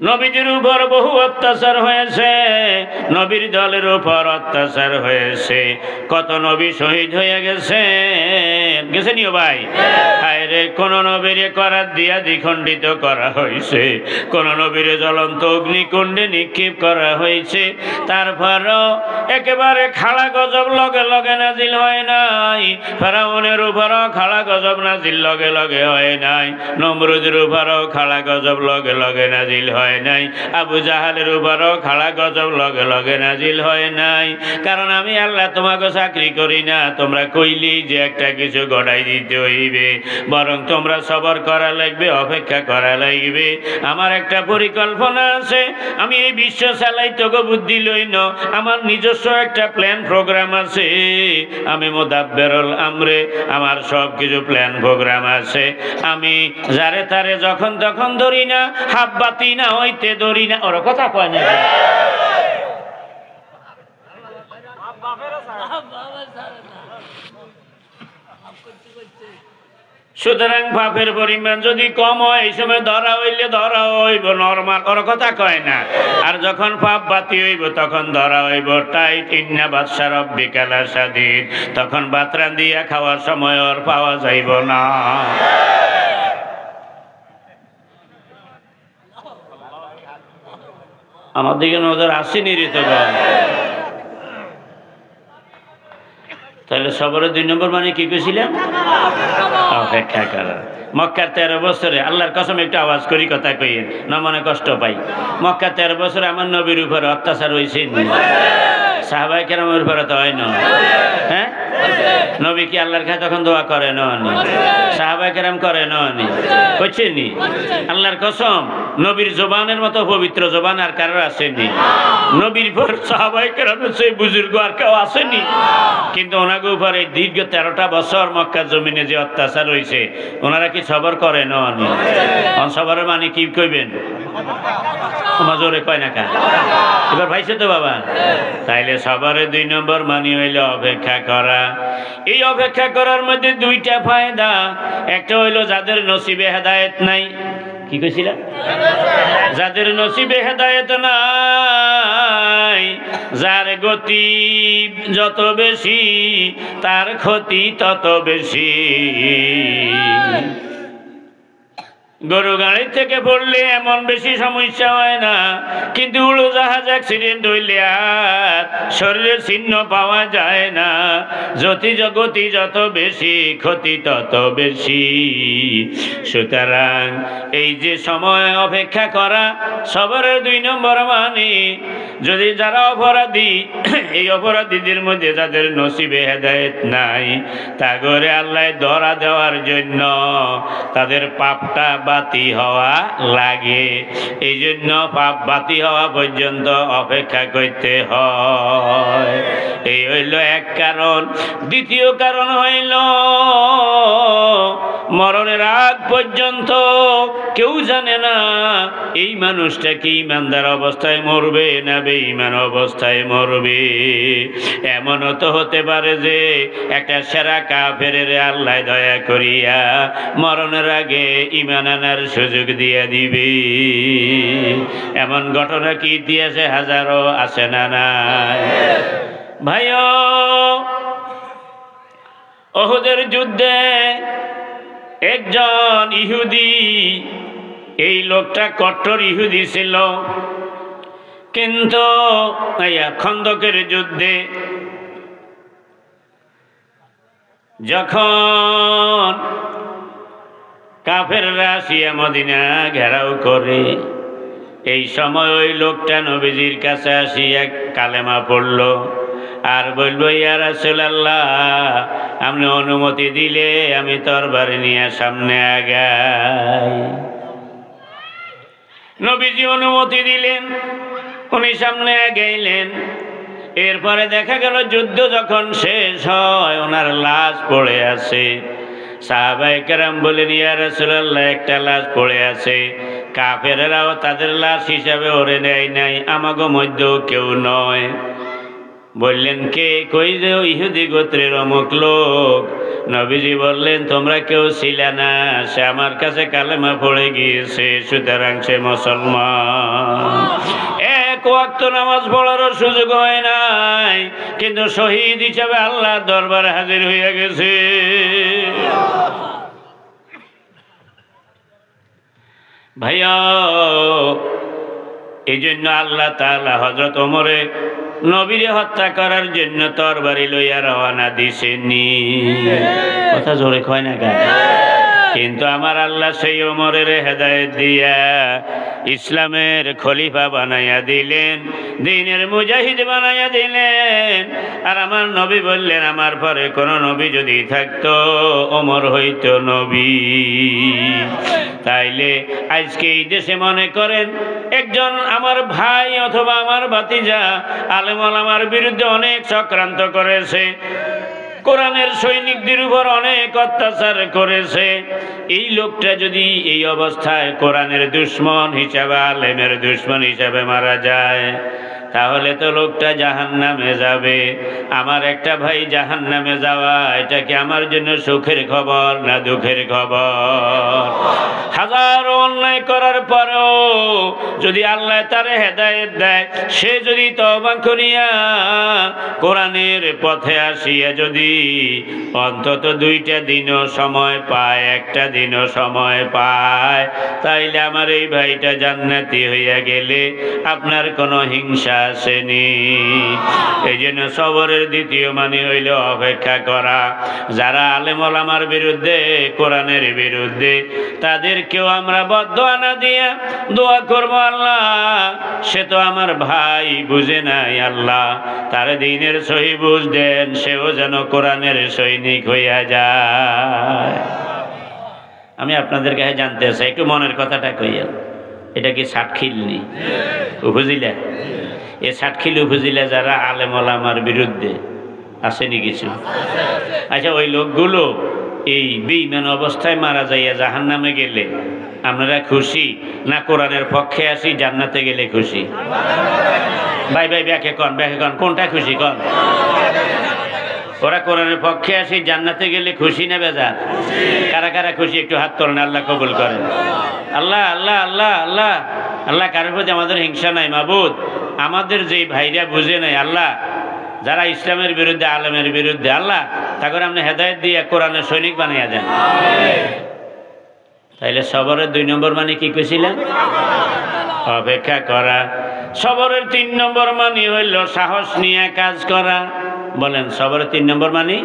নবীদের উপর বহু অত্যাচার হয়েছে, নবীর দলের উপর অত্যাচার হয়েছে, কত নবী শহীদ হয়ে গেছে নিও ভাই। আরে কোন নবীরে করার দিয়া দ্বিখণ্ডিত করা হয়েছে, কোন নবীরে জ্বলন্ত অগ্নিকুণ্ডে নিক্ষেপ করা হয়েছে, তারপরও একেবারে খাড়া গজব লগে লগে নাজিল হয় নাই। ফেরাউনের উপরও খাড়া গজব নাজিল লগে লগে হয় নাই, নমরুদের উপরও খাড়া গজব লগে লগে নাজিল হয় নাই, আবু জাহালের উপরও খাড়া গজব লগে লগে নাজিল হয় নাই। কারণ আমি আল্লাহ তোমাকে চাকরি করি না তোমরা কইলেই যে একটা কিছু গড়াই দিতে হইবে, বরং তোমরা সবর করা লাগবে, অপেক্ষা করা লাগবে। আমার একটা পরিকল্পনা আছে, আমি এই বিশ্ব চালাই তোকে বুদ্ধি লই না, আমার নিজস্ব একটা প্ল্যান প্রোগ্রাম আছে। আমি মুদাব্বিরুল আমরে, আমার সব কিছু প্ল্যান প্রোগ্রাম আছে। আমি যারে তারে যখন তখন ধরি না, হাব্বাতি না হইতে ধরি না। ওর কথা কয় না। সুতরাং পাপের পরিমাণ যদি কম হয় এই সময় ধরা হইলে ধরা হইব নরমাল, ওর কথা কয় না। আর যখন পাপ বাতি হইব তখন ধরা হইব টাইট। ইন্না বাদশা রব্বিকা লাশাদীদ, তখন বাতরান দিয়া খাওয়ার সময় ওর পাওয়া যাইব না। আমার দিকে নজর আসেনি রে তো। তাহলে সবরের 2 নম্বর মানে কি কইছিলাম? অপেক্ষা করা। মক্কার 13 বছরে আল্লাহর কসম একটু আওয়াজ করি কথা কইয়েন না মনে কষ্ট পাই। মক্কার 13 বছরে আমার নবীর উপর অত্যাচার হয়েছে, সাহাবায়ে কেরামের উপরে তো হয় না। হ্যাঁ, নবী কি আল্লাহর কাছে তখন দোয়া করে না? সাহাবায়ে কেরাম করে না? কইছেনি? আল্লাহর কসম নবীর জবানের মতো পবিত্র জবান আর কারোর আসেনি। নবীর পর সাহাবায়ে কেরামের সেই বুজুর্গ আর কেউ আসেনি। কিন্তু ওনাকে উপরে দীর্ঘ 13টা বছর মক্কার জমিনে যে অত্যাচার হয়েছে, ওনারা কি সবর করে না? সবরের মানে কি কইবেন? জোরে কয় না কা? এবার ভাইছে তো বাবা। তাইলে সবরের 2 নম্বর মানি হইল অপেক্ষা করা। এই অপেক্ষা করার মধ্যে 2টা ফায়দা। একটা হইল যাদের নসিবে হেদায়েত নাই। কি কইছিলাম? যাদের নসিবে হেদায়েত নাই, যার গতি যত বেশি তার ক্ষতি তত বেশি। গরু গাড়ি থেকে পড়লে এমন বেশি সমস্যা হয় না, কিন্তু উড়োজাহাজ অ্যাক্সিডেন্ট হইলে আর শরীরের চিহ্ন পাওয়া যায় না। গতি যত বেশি ক্ষতি তত বেশি। সুতরাং এই যে সময় অপেক্ষা করা সবরের 2 নম্বর মানে। যদি যারা অপরাধী, এই অপরাধীদের মধ্যে যাদের নসিবে হেদায়েত নাই, তাগরে আল্লাহ ধরা দেওয়ার জন্য তাদের পাপটা বাতি হওয়া লাগে। এই জন্য পাপ বাতি হওয়া পর্যন্ত অপেক্ষা করতে হয়। এই হইল এক কারণ। দ্বিতীয় কারণ হইল মরণের আগ পর্যন্ত কেউ জানে না এই মানুষটা কি ইমানদার অবস্থায় মরবে না বেঈমান অবস্থায় মরবে। এমনও তো হতে পারে যে একটা সেরা কাফেরের আল্লাহ দয়া করিয়া মরণের আগে ঈমান আনার সুযোগ দিয়ে দিবে। এমন ঘটনা কি ইতিহাসে হাজারো আছে না নাই? ভাইও, উহুদের যুদ্ধে একজন ইহুদি, এই লোকটা কট্টর ইহুদি ছিল, কিন্তু খন্দকের যুদ্ধে যখন কাফেররা আসিয়া মদিনা ঘেরাও করে, এই সময় ওই লোকটা নবীজির কাছে আসিয়া কালেমা পড়ল আর বলল, ইয়া রাসূলুল্লাহ, আপনি অনুমতি দিলে আমি তরবারি নিয়ে সামনে আগাই। নবীজি অনুমতি দিলেন, উনি সামনে আগাইলেন। এরপরে দেখা গেল যুদ্ধ যখন শেষ হয় ওনার লাশ পড়ে আছে। সাহাবায়ে কেরাম বলেন, ইয়া রাসূলুল্লাহ, একটা লাশ পড়ে আছে, কাফেররাও তাদের লাশ হিসাবে ওরে নেয় নাই, আমাগো মধ্যেও কেউ নয়। বললেন, কে? কই যে ইহুদি গোত্রের অমুক লোক। নবীজি বললেন, তোমরা কেউ ছিলে না, সে আমার কাছে কালেমা পড়ে গিয়েছে, সুতরাং সে মুসলমান। এক ওয়াক্ত নামাজ পড়ারও সুযোগ হয় নাই, কিন্তু শহীদ হিসাবে আল্লাহর দরবারে হাজির হয়ে গেছে। ভাইয়া, এই জন্য আল্লাহ তাআলা হযরত ওমরে নবীরে হত্যা করার জন্য তরবারি লইয়া রওনা দিছেননি। কথা জোরে কয় না কেন? কিন্তু আমার আল্লাহ সেই ওমরের হেদায়েত দিয়া ইসলামের খলিফা বানাইয়া দিলেন, দ্বীনের মুজাহিদ বানাইয়া দিলেন। আর আমার নবী বললেন, আমার পরে কোন নবী যদি থাকতো ওমর হইতো নবী। তাইলে আজকে এই দেশে মনে করেন একজন আমার ভাই অথবা আমার ভাতিজা আলেম ওলামার বিরুদ্ধে অনেক চক্রান্ত করেছে, কোরআনের সৈনিকদের উপর অনেক অত্যাচার করেছে। এই লোকটা যদি এই অবস্থায় কোরআনের দুশমন হিসাবে, আলেমের দুশমন হিসাবে মারা যায়, তাহলে তো লোকটা জাহান্নামে যাবে। আমার একটা ভাই জাহান্নামে যাওয়া, এটা কি আমার জন্য সুখের খবর না দুঃখের খবর? হাজারো অন্যায় করার পরেও যদি আল্লাহ তারে হেদায়েত দেয়, সে যদি তওবা করিয়া কোরআনের পথে আসিয়া যদি অন্তত 2টা দিনও সময় পায়, একটা দিনও সময় পায়, তাইলে আমার এই ভাইটা জান্নাতি হইয়া গেলে আপনার কোনো হিংসা আসেনি। এই জন্য সবরের দ্বিতীয় মানে হইল অপেক্ষা করা। যারা আলেম ওলামার বিরুদ্ধে, কোরআনের বিরুদ্ধে, তাদেরকেও আমরা বদদোয়া না দিয়া দোয়া করবো, আল্লাহ সে তো আমার ভাই, বুঝে নাই, আল্লাহ তার দ্বীনের সহি বুঝ দেন, সেও যেন কোরআনের সৈনিক হইয়া যায়। আমি আপনাদের কাছে জানতে চাই, একটু মনের কথাটা কইয়া, এটা কি সাতখিলনি উপজেলা? এই সাতখিল উপজেলা যারা আলেম ওলামার বিরুদ্ধে আসেনি কিছু? আচ্ছা, ওই লোকগুলো এই বেঈমান অবস্থায় মারা যাইয়া জাহান্নামে গেলে আপনারা খুশি না কোরআনের পক্ষে আসি জান্নাতে গেলে খুশি? ভাই ভাই ব্যাখ্যা কন, কোনটা খুশি কন? ওরা কোরআনের পক্ষে আসি জান্নাতে গেলে খুশি না বেজার? কারা কারা খুশি একটু হাত তোলেন, আল্লাহ কবুল করেন। আল্লাহ আল্লাহ আল্লাহ আল্লাহ আল্লাহ, কারোর প্রতি আমাদের হিংসা নাই মাবুদ। আমাদের যে ভাইরা বুঝে নাই আল্লাহ, যারা ইসলামের বিরুদ্ধে, আলেমের বিরুদ্ধে, আল্লাহ তাকে আপনি হেদায়েত দিয়ে কোরআনের সৈনিক বানিয়ে দেন। তাইলে সবরের 2 নম্বর মানে কি কইছিলেন? অপেক্ষা করা। সবরের 3 নম্বর মানে হইল সাহস নিয়ে কাজ করা। বলেন, সবরের 3 নম্বর মানে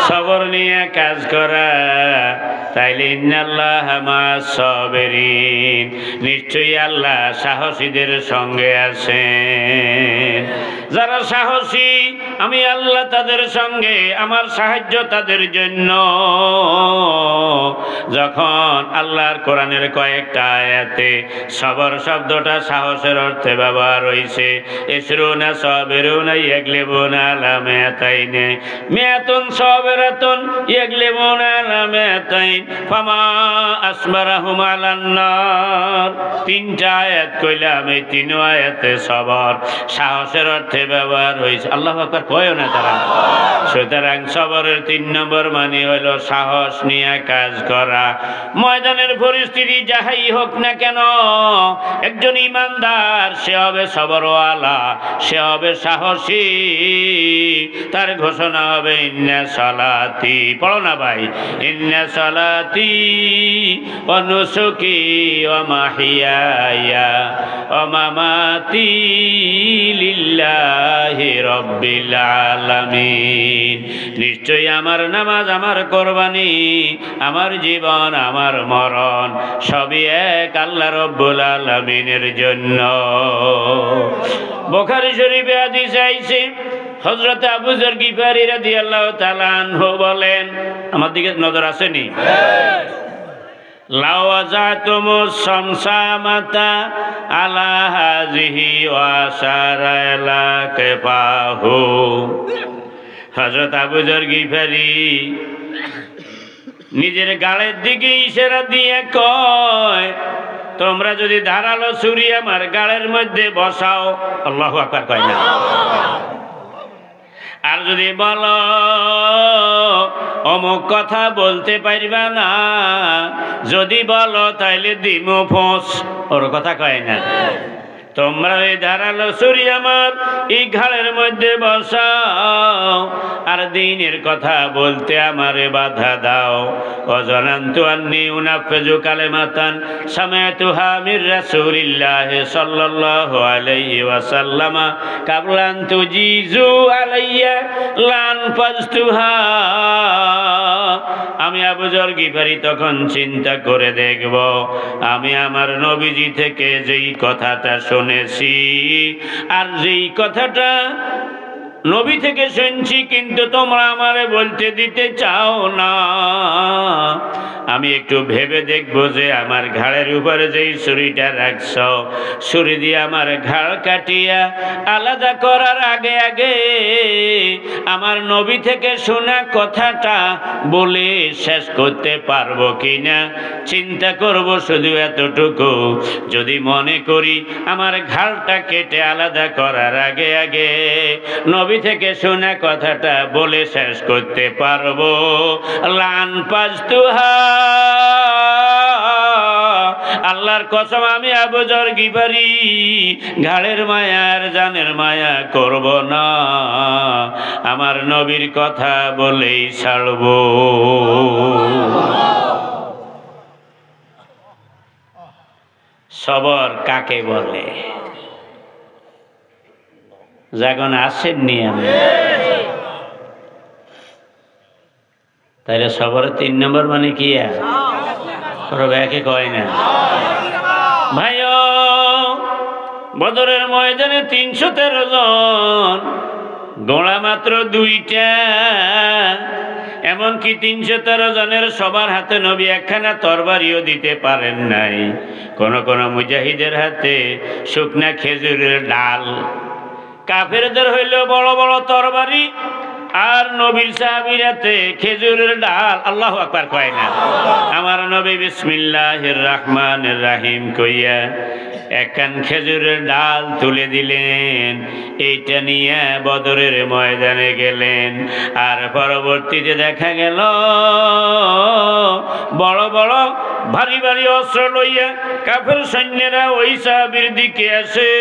সবর নিয়ে কাজ করা। তাইলে ইন্নাল্লাহা মা'আস সাবিরিন, নিশ্চয়ই আল্লাহ সাহসীদের সঙ্গে আছেন। যারা সাহসী আমি আল্লাহ তাদের সঙ্গে, আমার সাহায্য তাদের জন্য। যখন আল্লাহর কোরআনের কয়েকটা আয়াতে সবর শব্দটা সাহসের অর্থে ব্যবহার হয়েছে, ইসরুনা সাবিরুনা ইয়াগলিবুনা আলা মিয়াতাইনি মিয়াতুন সাবিরাতুন ইয়াগলিবুনা আলা মিয়াতাইন ফামা আসবারাহুম আলান নার। 3টা আয়াত কইলাম, এই 3 আয়াতে সবর সাহসের অর্থে ব্যবহার হয়েছে। আল্লাহু আকবার কয়ও না তারা। সুতরাং সবরের 3 নম্বর মানে হলো সাহস নিয়ে কাজ করা। ময়দানের পরিস্থিতি যাহাই হোক না কেন, একজন ইমানদার সে হবে সবরওয়ালা, সে হবে সাহসী। তার ঘোষণা হবে ইন্না সালাতি, পড়ো না ভাই, ইন্না সালাতি ওয়া নুসুকি ওয়া মাহিয়ায়া ওয়া মামাতি লিল্লাহি রাব্বিল আলামিন। নিশ্চয়ই আমার নামাজ, আমার কোরবানি, আমার জীবন, আমার মরণ সবই এক আল্লাহ রব্বুল আলামিনের জন্য। বুখারী শরীফে হাদিস আইছে, হযরত আবু যর গিফারী রাদিয়াল্লাহু তাআলা আনহু বলেন, আমার দিকে নজর আসেনি? লাউ ওয়াজাতুমুস শামসামাতা আলা হাযিহি ওয়া সারা লা কাফাহু। হযরত আবু যর গিফারী নিজের গালের দিকে ইশারা দিয়ে কয়, তোমরা যদি ধারালো ছুরি আমার গালের মধ্যে বসাও, আল্লাহু আকবার কয় না, আর যদি বলো অমুক কথা বলতে পারবা না, যদি বলো তাইলে দিমু ফোঁস, ওর কথা কয় না। তোমরা এই ধারালো ছুরি আমার এই ঘাড়ের মধ্যে বসাও, আর দ্বীনের কথা বলতে আমারে বাধা দাও। ওয়াজানান্তু আন্নী উনাফিযু কালিমাতান সামি'তুহা মির রাসূলিল্লাহি সাল্লাল্লাহু আলাইহি ওয়াসাল্লাম ক্বাবলা আন তুজিজু আলাইয়া লান ফাজতুহা। আমি আবু যর গিফারি তখন চিন্তা করে দেখব, আমি আমার নবীজি থেকে যেই কথাটা শুনেছি আর যেই কথাটা নবী থেকে শুনছি, কিন্তু তোমরা আমারে বলতে দিতে চাও না, আমি একটু ভেবে দেখবো যে আমার ঘাড়ের উপরে যেই ছুরিটা রাখছ, ছুরি দিয়ে আমার ঘাড় কাটিয়া আলাদা করার আগে আগে আমার নবী থেকে শোনা কথাটা বলে শেষ করতে পারবো কিনা চিন্তা করব। শুধু এতটুকু, যদি মনে করি আমার ঘাড়টা কেটে আলাদা করার আগে আগে নবী থেকে শোনা কথাটা বলে শেষ করতে পারবো, লান পাজতুহা, আল্লাহর কসম আমি আবু যর গিফারি ঘাড়ের মায়া আর জানের মায়া করব না, আমার নবীর কথা বলেই ছাড়ব। সবর কাকে বলে? যখন আসেননি আমি, তাইলে সবরের 3 নম্বর মানে কি? ব্যাকে কয় না ভাইও, বদরের ময়দানে 313 জন, গোড়া মাত্র 2টা, এমনকি 313 জনের সবার হাতে নবী একখানা তরবারিও দিতে পারেন নাই। কোন কোন মুজাহিদের হাতে শুকনা খেজুরের ডাল, কাফেরদের হইল বড় বড় তরবারি, আর নবীর সাহাবীর হাতে খেজুরের ডাল। আল্লাহু আকবার কয় না। আমার নবী বিসমিল্লাহির রহমানির রহিম কইয়া একখান খেজুরের ডাল তুলে দিলেন, এইটা নিয়ে বদরের ময়দানে গেলেন। আর পরবর্তীতে দেখা গেল বড় বড় ভারী ভারী অস্ত্র লইয়া কাফের সৈন্যরা ওই সাহাবীর দিকে আসে,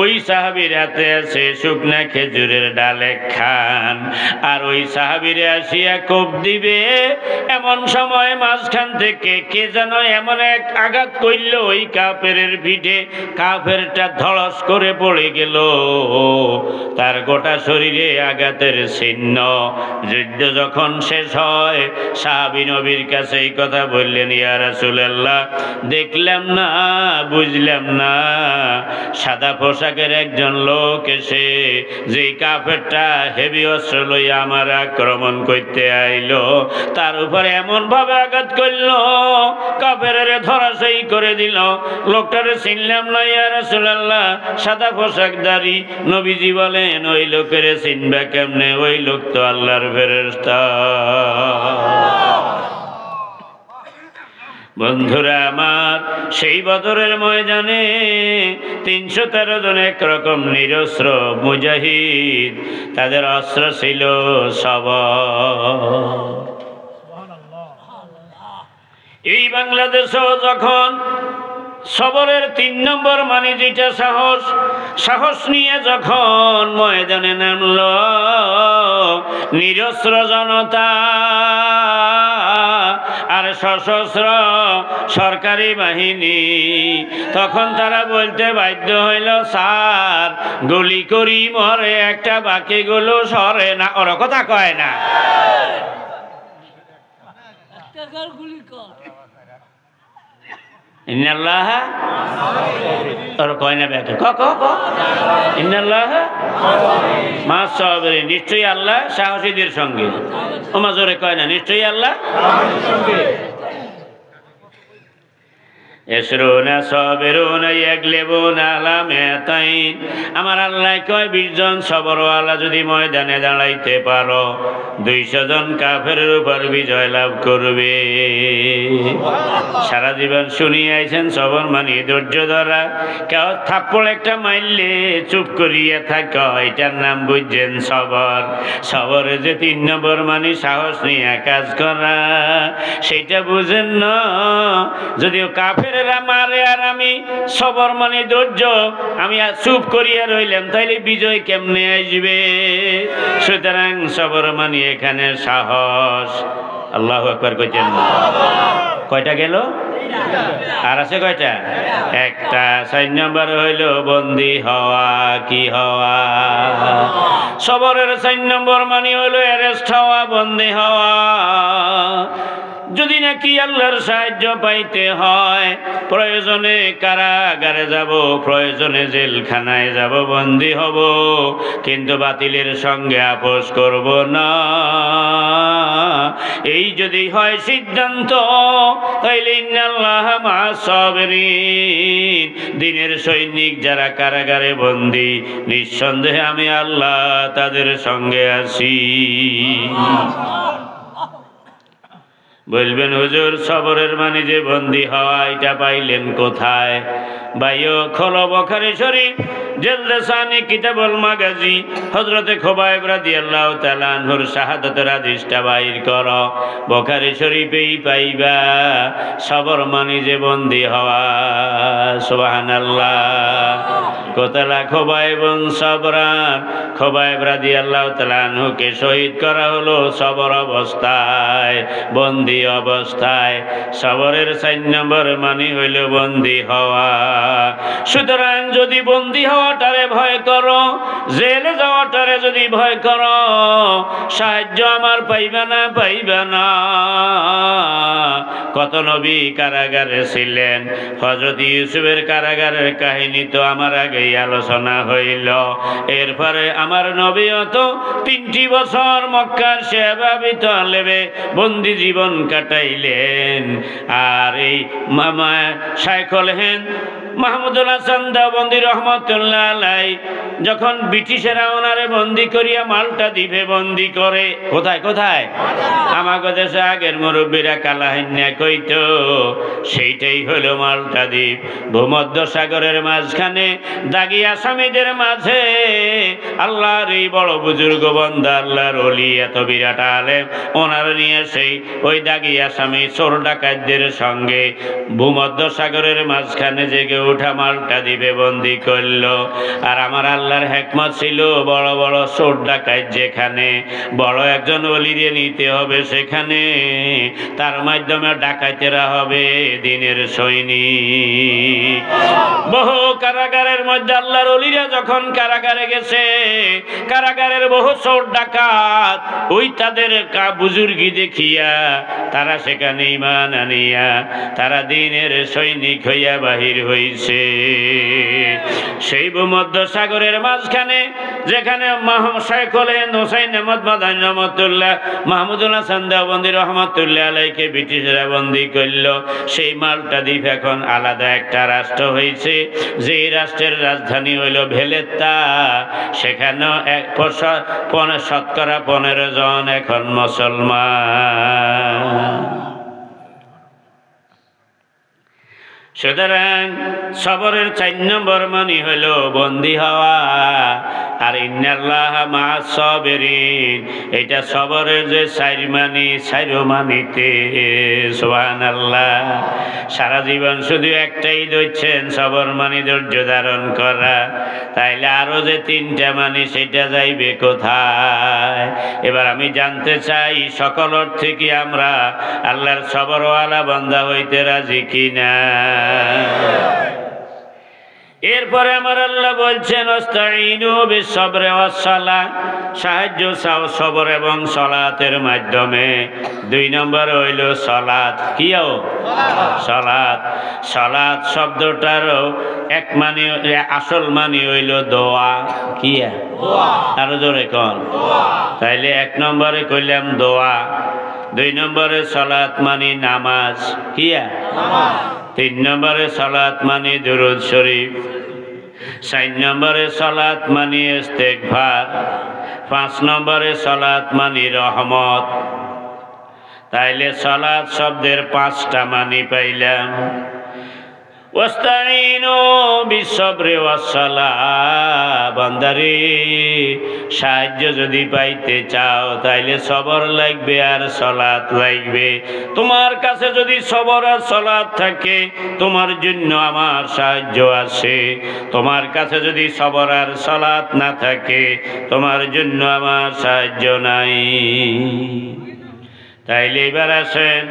ওই সাহাবীর হাতে আছে শুকনা খেজুরের ডাল খান, আর ওই সাহাবীরে আসিয়া কোপ দিবে। এমন সময় মাঝখান থেকে কে যেন এমন এক আঘাত করল ওই কাফেরের পিঠে, কাফেরটা ধড়স করে পড়ে গেল, তার গোটা শরীরে আঘাতের চিহ্ন। যুদ্ধ যখন শেষ হয় সাহাবী নবীর কাছে এই কথা বললেন, ইয়া রাসূলুল্লাহ, দেখলাম না, বুঝলাম না, সাদা পোশাকের একজন লোক এসে যেই কাফেরটা হেভি অস্ত্র লইয়া আমার আক্রমণ করতে আইলো, তার উপরে এমন ভাবে আঘাত করলো কাফেরের ধরাশায়ী করে দিল। লোকটারে চিনলাম না ইয়া রাসূলুল্লাহ, সাদা পোশাকধারী। নবীজি বলেন, ওই লোকের চিনবা কেমনে? ওই লোক তো আল্লাহর ফেরেশতা। বন্ধুরা আমার, সেই বদরের ময়দানে 313 জন একরকম নিরস্ত্র মুজাহিদ, তাদের অস্ত্র ছিল সবর। এই বাংলাদেশও যখন সবরের 3 নম্বর মানে যেটা সাহস, সাহস নিয়ে যখন ময়দানে নামলো নিরস্ত্র জনতা আর সশস্ত্র সরকারি বাহিনী, তখন তারা বলতে বাধ্য হইল, স্যার গুলি করি মরে একটা, বাকিগুলো সরে না। ওর কথা কয় না, ইন্নাল্লাহ ওর কয় না ব্যাকে ইন্নাল্লাহ মা সাবিরিন, নিশ্চয়ই আল্লাহ সাহসীদের সঙ্গে। ওমা জোরে কয় না, নিশ্চয়ই আল্লাহ। এসরুনা সবেরুনা ইয়াগলিবুনা আলা মিয়াতাইন। আমার আল্লাহ কয় 20 জন সবরওয়ালা যদি ময়দানে দাঁড়াইতে পারো 200 জন কাফেরের উপর বিজয় লাভ করবে। সারা জীবন শুনিয়ে আইছেন সবর মানে ধৈর্য ধরা। কেউ থাপ্পড় একটা মারলে চুপ করিয়া থাক, এটার নাম বুঝছেন সবর। সবরে যে 3 নম্বর মানে সাহস নিয়ে কাজ করা, সেটা বুঝেন না। যদিও কাফেরেরা মারে আর আমি সবর মানে ধৈর্য, আমি চুপ করিয়া রইলাম, তাইলে বিজয় কেমনে আসবে? সুতরাং সবর মানে এখানে সাহস। আল্লাহু আকবার কইতেন। কয়টা গেল? আর আছে কয়টা? একটা। 4 নম্বর হইল বন্দী হওয়া। কি হওয়া? সবরের 4 নম্বর মানে হইল অ্যারেস্ট হওয়া, বন্দী হওয়া। যদি নাকি আল্লাহর সাহায্য পাইতে হয়, প্রয়োজনে কারাগারে যাব, প্রয়োজনে জেলখানায় যাব, বন্দী হব, কিন্তু বাতিলের সঙ্গে আপোষ করব না। এই যদি হয় সিদ্ধান্ত, তাইলে ইন্নাল্লাহা মা'আস সাবিরিন, দিনের সৈনিক যারা কারাগারে বন্দী, নিঃসন্দেহে আমি আল্লাহ তাদের সঙ্গে আছি। বলবেন হুজুর সবরের মানে যে বন্দী হওয়া, এটা পাইলেন কোথায়? ভাইও খোলো বুখারী শরীফ জেলদাসানি কিতাবুল মাগাজি, হযরতে খুবাইব রাদিয়াল্লাহু তাআলা আনহুর শাহাদাতের হাদিসটা বাইর করো। বুখারী শরীফেই পাইবা সবর মানে যে বন্দী হওয়া। সুবহানাল্লাহ। কোতালা খুবাইব সাবরান, খুবাইব রাদিয়াল্লাহু তাআলা আনহুকে শহীদ করা হলো সবর অবস্থায়, বন্দী অবস্থায়। সবরের 4 নম্বর মানে হইল বন্দী হওয়া। সুতরাং যদি বন্দী হওয়াটারে ভয় করো, জেলে যাওয়াটারে যদি ভয় করো, সাহায্য আমার পাইবা না, পাইবা না। কত নবী কারাগারে ছিলেন। হযরত ইউসুফের কারাগারের কাহিনী তো আমার আগেই আলোচনা হইল। এরপরে আমার নবীও তো 3টি বছর মক্কার সেবা বিতলেবে বন্দী জীবন কাটাইলেন। আর এই শাইখুল হিন্দ মাহমুদুল হাসান দেওবন্দি রহমতুল্লাহ আলাইহি যখন ব্রিটিশেরা ওনারে বন্দি করিয়া মাল্টা দ্বীপে বন্দি করে, কোথায় কোথায়? আমাগো দেশে আগের মুরব্বীরা কালাহিন্যা কইতো, সেইটাই হলো মাল্টা দ্বীপ। ভূমধ্য সাগরের মাঝখানে দাগী আসামিদের মাঝে আল্লাহর এই বড় বুজুর্গ বান্দা, আল্লাহর ওলি, এত বিরাট আলেম, ওনার নিয়ে সেই ওই দাগী আসামি চোর ডাকাতদের সঙ্গে ভূমধ্য সাগরের মাঝখানে জেগে উঠা মাল্টা দ্বীপে বন্দি করলো। আর আমার আল্লাহর হিকমত ছিল, বড় বড় চোর ডাকাত যেখানে, বড় একজন ওলি দিয়ে নিতে হবে সেখানে, তার মাধ্যমে ডাকাতেরা হবে দিনের সৈনিক। বহু কারাগারের মধ্যে আল্লাহর ওলিরা যখন কারাগারে গেছে, কারাগারের বহু চোর ডাকাত ওই তাদের বুজুর্গি দেখিয়া তারা সেখানে ঈমান আনিয়া তারা দিনের সৈনিক হইয়া বাহির হইছে। সেই ভূমধ্য সাগরের মাঝখানে যেখানে শাইখুল হিন্দ হুসাইন আহমদ মাদানী রহমতুল্লাহ, মাহমুদুল হাসান দেওবন্দি রহমতুল্লাহ আলাইহিকে ব্রিটিশরা বন্দী করল, সেই মাল্টা দ্বীপ এখন আলাদা একটা রাষ্ট্র হয়েছে, যেই রাষ্ট্রের রাজধানী হইল ভেলেত্তা। সেখানেও 15% জন এখন মুসলমান। সুতরাং সবরের 4 নম্বর মানে হলো বন্দী হওয়া। আর ইন্নাল্লাহা মা'আস সাবিরিন, এটা সবরের যে 4 মানিতে। সুবহানাল্লাহ। সারা জীবন শুধু একটাই ধরছেন, সবর মানে ধৈর্য ধারণ করা, তাইলে আরো যে 3টা মানি সেটা যাইবে কোথায়? এবার আমি জানতে চাই, সকল অর্থে কি আমরা আল্লাহর সবরওয়ালা বান্দা হইতে রাজি কিনা? এরপরে আমার আল্লাহ বলছেন আস্তাইনু বিস-সাবরি ওয়াস-সালাহ, সাহায্য চাও সবর এবং সালাতের মাধ্যমে। 2 নম্বর হইল সালাত। কিও? সালাত। সালাত শব্দটারও এক মানে, আসল মানে হইল দোয়া। কিয়া? আরো জোরে কোন? তাইলে 1 নম্বরে কইলাম দোয়া, 2 নম্বরে সালাত মানে নামাজ। কিয়া? 3 নম্বরে সালাত মানে দুরূদ শরীফ, 4 নম্বরে সালাত মানে ইস্তেগফার, 5 নম্বরে সালাত মানে রহমত। তাইলে সালাত শব্দের 5টা মানি পাইলাম। ওয়াস্তাইনু বিসসবরি ওয়াসসালাহ, বান্দারে সাহায্য যদি পাইতে চাও তাইলে সবর লাগবে আর সালাত লাগবে। তোমার কাছে যদি সবর আর সালাত থাকে তোমার জন্য আমার সাহায্য আছে, তোমার কাছে যদি সবর আর সালাত না থাকে তোমার জন্য আমার সাহায্য নাই। তাইলে এবার আসেন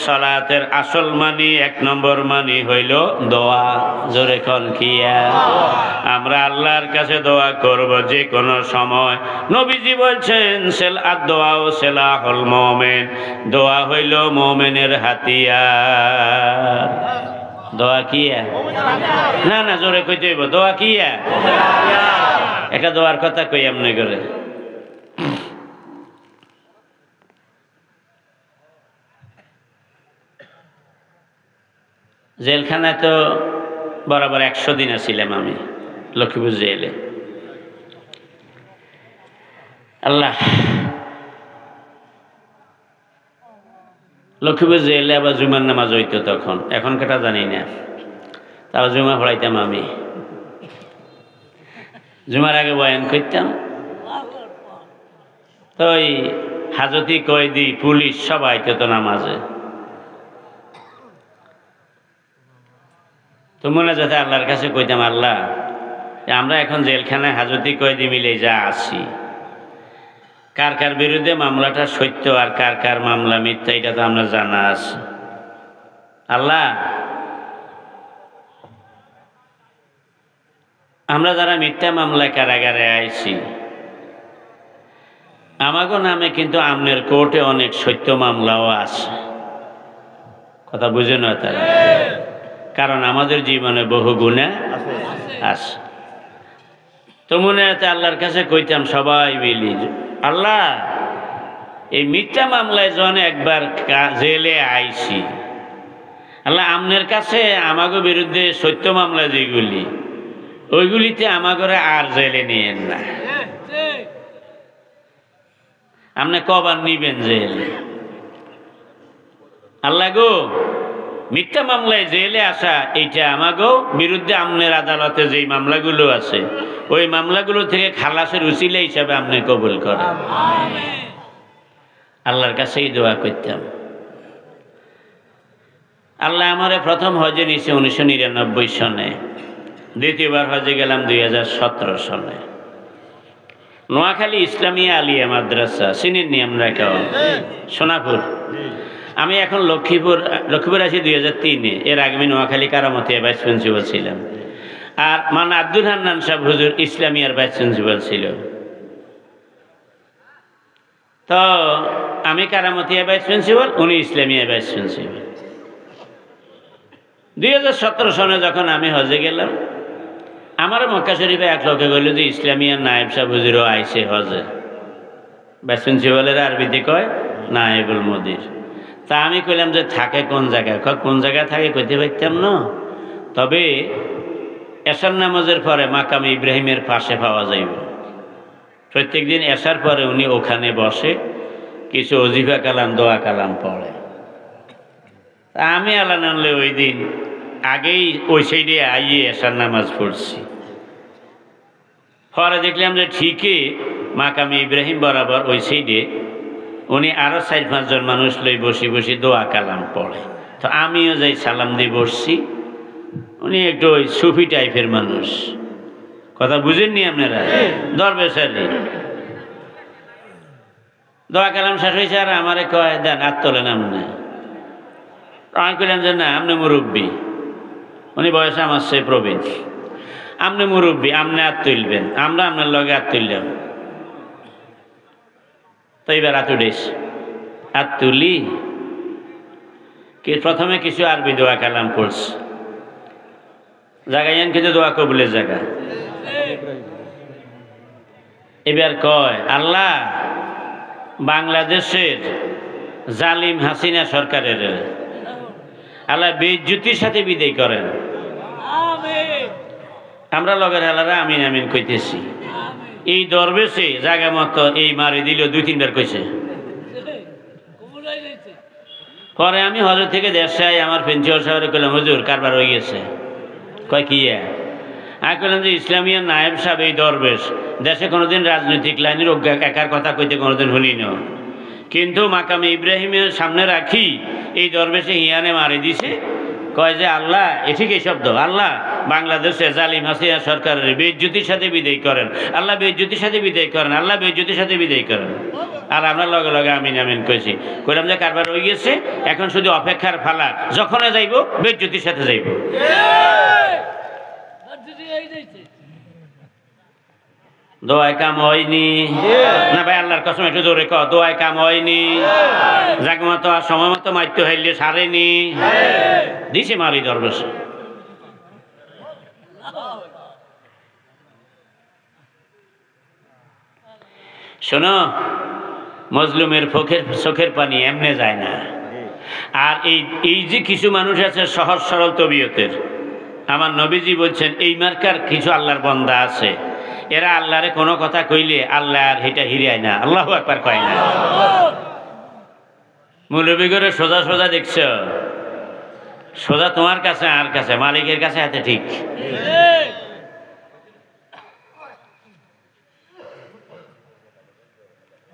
সালাতের আসল মানি 1 নম্বর মানি হইল দোয়া। জোরে কোন কিয়া? আমরা আল্লাহর কাছে দোয়া করব যে কোনো সময়। নবীজি বলছেন দোয়া ও সেলাহুল মুমিন, দোয়া হইল মুমিনের হাতিয়ার। দোয়া কিয়া? না না, জোরে কইতে হইব। দোয়া কিয়া? একটা দোয়ার কথা কই এমনি করে। জেলখানায় তো বরাবর 100 দিন ছিলাম আমি লক্ষ্মীপুর জেলে। আল্লাহ, লক্ষ্মীপুর জেলে আবার জুমার নামাজ হইতো তখন, এখন কেটা জানি না। তারপর জুমা পড়াইতাম আমি, জুমার আগে বয়ান করতাম। তো ওই হাজতি, কয়েদি, পুলিশ সবাই তো নামাজে। তো মনে যাতে আল্লাহর কাছে কইতাম, আল্লাহ আমরা এখন জেলখানায় হাজতি কয়েদি মিলে যা আছি, কার কার বিরুদ্ধে মামলাটা সত্য আর কার কার মামলা মিথ্যা এটা তো আমরা জানা আছে। আল্লাহ, আমরা যারা মিথ্যা মামলায় কারাগারে আইছি আমাগো নামে কিন্তু আমনের কোর্টে অনেক সত্য মামলাও আছে। কথা বুঝে না তারা? কারণ আমাদের জীবনে বহু গুনাহ আছে। তো মনে আছে আল্লাহর কাছে কইতাম সবাই মিলি, আল্লাহ এই মিথ্যা মামলায় যখন একবার জেলে আইছি, আল্লাহ আমনের কাছে আমাগো বিরুদ্ধে সত্য মামলা যেগুলি ওইগুলিতে আমাগরে আর জেলে নিয়েন না। আপনি কবার নিবেন জেলে? আল্লাহ গো, মিথ্যা মামলায় জেলে আসা এইটা আমাগো বিরুদ্ধে আমনের আদালতে যেই মামলাগুলো আছে ওই মামলাগুলো থেকে খালাসের উসিলা হিসাবে আপনি কবুল করেন। আল্লাহর কাছেই দোয়া করতাম। আল্লাহ আমারে প্রথম হজে নিয়েছে 1999 সনে, দ্বিতীয়বার হজে গেলাম 2017 সনে। নোয়াখালী ইসলামিয়া আলিয়া মাদ্রাসা চিনেননি আমরা কেউ? সোনাপুর। আমি এখন লক্ষ্মীপুর আছি 2003-এ। এর আগে আমি নোয়াখালী কারামতিয়া ভাইস প্রিন্সিপাল ছিলাম। আর মান আব্দুল হান্নান সাহেব হুজুর ইসলামিয়ার ভাইস প্রিন্সিপাল ছিল। তো আমি কারামতিয়া ভাইস প্রিন্সিপাল, উনি ইসলামিয়া ভাইস প্রিন্সিপাল। 2017 সনে যখন আমি হজে গেলাম, আমার মক্কা শরীফে এক লোকে বলল যে ইসলামিয়ার নায়েব সাহেব হুজুরও আইসে হজে। ভাইস প্রিন্সিপালের আরবিতে কয় নায়েবুল মুদির। তা আমি কইলাম যে থাকে কোন জায়গায়? কোন জায়গায় থাকে কইতে পারতাম না, তবে এশার নামাজের পরে মাকামে ইব্রাহিমের পাশে পাওয়া যাইব। প্রত্যেক দিন এশার পরে উনি ওখানে বসে কিছু ওজিফা কালাম, দোয়া কালাম পড়ে। তা আমি আল্লাহ নামলে ওই দিন আগেই ওই সাইডে আইয়ে এশার নামাজ পড়ছি। পরে দেখলাম যে ঠিকই মাকামে ইব্রাহিম বরাবর ওই সাইডে উনি আরো 4-5 জন মানুষ লই বসি বসি দোয়া কালাম পড়ে। তো আমিও যাই সালাম দিয়ে বসছি। উনি একটু ওই সুফি টাইপের মানুষ, কথা বুঝেননি আপনারা? দরবেশারি দোয়া কালাম শেষ হয়েছে আর আমারে কয় দেন হাত তোলেন আপনি। আমি কইলাম যে না, আপনি মুরব্বী। উনি বয়সে আমার সে প্রবীণ, আপনি মুরব্বী, আপনি হাত তুলবেন, আমরা আপনার লগে হাত তুললাম। তো এবার হাত উঠেস, হাত তুলি প্রথমে কিছু আরবি দোয়া কালাম পড়ছি, জায়গায় কিন্তু দোয়া কবুলের জায়গা। এবার কয় আল্লাহ বাংলাদেশের জালিম হাসিনা সরকারের আল্লাহ বেইজ্জতির সাথে বিদায় করেন। আমরা লগের হালারা আমিন আমিন কইতেছি। এই দরবেশে জায়গা মতো এই মারি দিল 2-3 বার কইছে। পরে আমি হজর থেকে দেশে আমার প্রিন্সিপাল সাহেবের কইলাম, হুজুর কারবার হয়ে গেছে। কয় কি? আমি কইলাম যে ইসলামিয়া নায়েব সাহেব এই দরবেশ দেশে কোনোদিন রাজনৈতিক লাইনের একার কথা কইতে কোনোদিন শুনি না, কিন্তু মাকামে ইব্রাহিমের সামনে রাখি এই দরবেশে হিয়ানে মারি দিছে। কয় যে আল্লাহ এঠিক এই শব্দ, আল্লাহ বাংলাদেশে জালিম হাসিনা সরকারের বেইজ্জতির সাথে বিদায় করেন, আল্লাহ বেইজ্জতির সাথে বিদায় করেন, আল্লাহ বেইজ্জতির সাথে বিদায় করেন। আর আমরা লগে লগে আমিন আমিন কইছি। কইলাম যে কারবার হয়ে গেছে, এখন শুধু অপেক্ষার ফালা, যখন যাইব বেইজ্জতির সাথে যাইব। দোয়ায় কাম হয়নি না ভাই? আল্লাহর কসম একটু জোরে ক, দোয়ায় কাম হয়নি? জাগ মতো আর সময় মতো মাইতে হইলে সারেনি, দিছে মারি দরবেশ। শোনো, মজলুমের চোখের পানি এমনে যায় না। আর এই যে কিছু মানুষ আছে সহজ সরল তবিয়তের, আমার নবীজি বলছেন এই মার্কার কিছু আল্লাহর বান্দা আছে, এরা আল্লাহরে কোনো কথা কইলে আল্লাহ আর এটা হিরিয়ায় না, আল্লাহু আকবার কয় না। মৌলবী করে সোজা সোজা দেখছ, সোজা তোমার কাছে আর কাছে মালিকের কাছে হাতে ঠিক।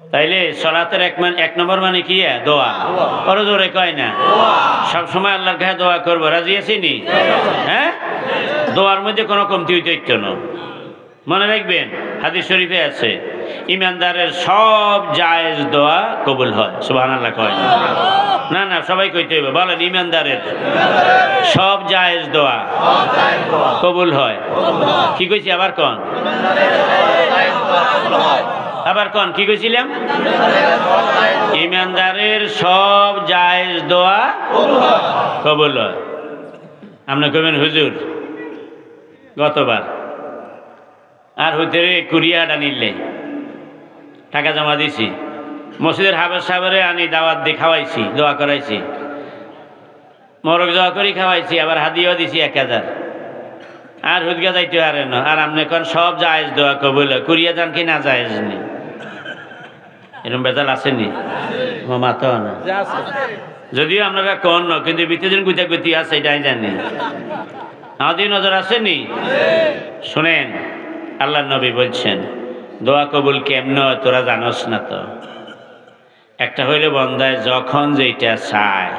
তাইলে সলাতের এক নম্বর মানে কি? দোয়া। বড় জোরে কয় না? সবসময় আল্লাহর কাছে দোয়া করবো, রাজি আছি নি? হ্যাঁ, দোয়ার মধ্যে কোনো কমতি হইতে না। মনে রাখবেন, হাদিস শরীফে আছে ইমানদারের সব জায়েজ দোয়া কবুল হয়। সুবহানাল্লাহ কয় না? না সবাই কইতে হবে, বলেন ইমানদারের সব জায়েজ দোয়া কবুল হয়। কি কইছি আবার কন? আবার কন কি কইছিলাম? ইমানদারের সব জায়েজ দোয়া কবুল হয়। আপনি কইবেন হুজুর গতবার আর হইতে কুরিয়াটা নিলে টাকা জমা দিছি, মসজিদের হাফেজ সাহেবের আনি দাওয়াত দিয়ে খাওয়াইছি, দোয়া করাইছি, মরক দোয়া করি খাওয়াইছি, আবার হাদিয়াও দিছি 1000। আর হুদগা যাইতে পারে না। আর আপনি কোন সব জায়েজ দোয়া কবুল হয়, কুরিয়া যান কি না জায়েজ নি? এরকম বেজাল আসেনি? মাতো না যদিও আপনারা কন না, কিন্তু বিতেজন গুতা গুতি আছে এটাই জানি। আমাদের নজর আসেনি? শুনেন, আল্লাহ নবী বলছেন দোয়া কবুল কেমন তোরা জানোস না তো? একটা হইলে বন্দায় যখন যেটা চায়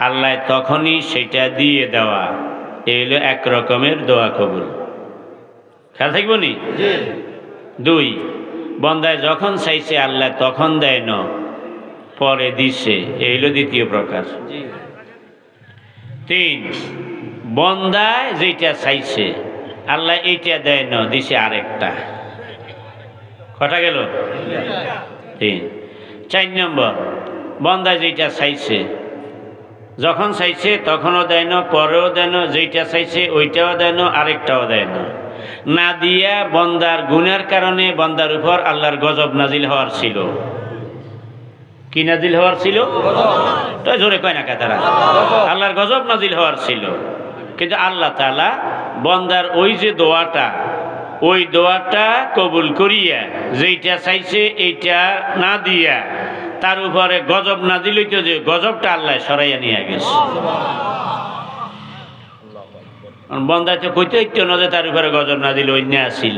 আল্লাহ তখনই সেটা দিয়ে দেওয়া, এই হলো এক রকমের দোয়া কবুল। খেয়াল থাকবো নি? 2, বন্দায় যখন চাইছে আল্লাহ তখন দেয় না, পরে দিছে, এই হলো দ্বিতীয় প্রকার। 3, বন্দায় যেটা চাইছে আল্লাহ এইটা দেয় না, দিছে আরেকটা। কটা গেল? 3। 4 নম্বর, বন্দায় যেটা চাইছে যখন চাইছে তখনও দেয় না, পরেও দেয় না, যেটা চাইছে ওইটাও দেয় না, আরেকটাও দেয় না। না দিয়া বন্দার গুনার কারণে বন্দার উপর আল্লাহর গজব নাজিল হওয়ার ছিল। কি নাজিল হওয়ার ছিল? তো জোরে কয় না তারা? আল্লাহর গজব নাজিল হওয়ার ছিল। কিন্তু আল্লাহ তাআলা বন্দার ওই যে দোয়াটা, ওই দোয়াটা কবুল করিয়া যেইটা চাইছে এইটা না দিয়া তার উপরে গজব না দিলেই তো, যে গজবটা আল্লাহ সরাইয়া নিয়ে গেছে। বন্দায় তো কইতে হইতো না যে তার উপরে গজব না দিলে অন্য আসছিল।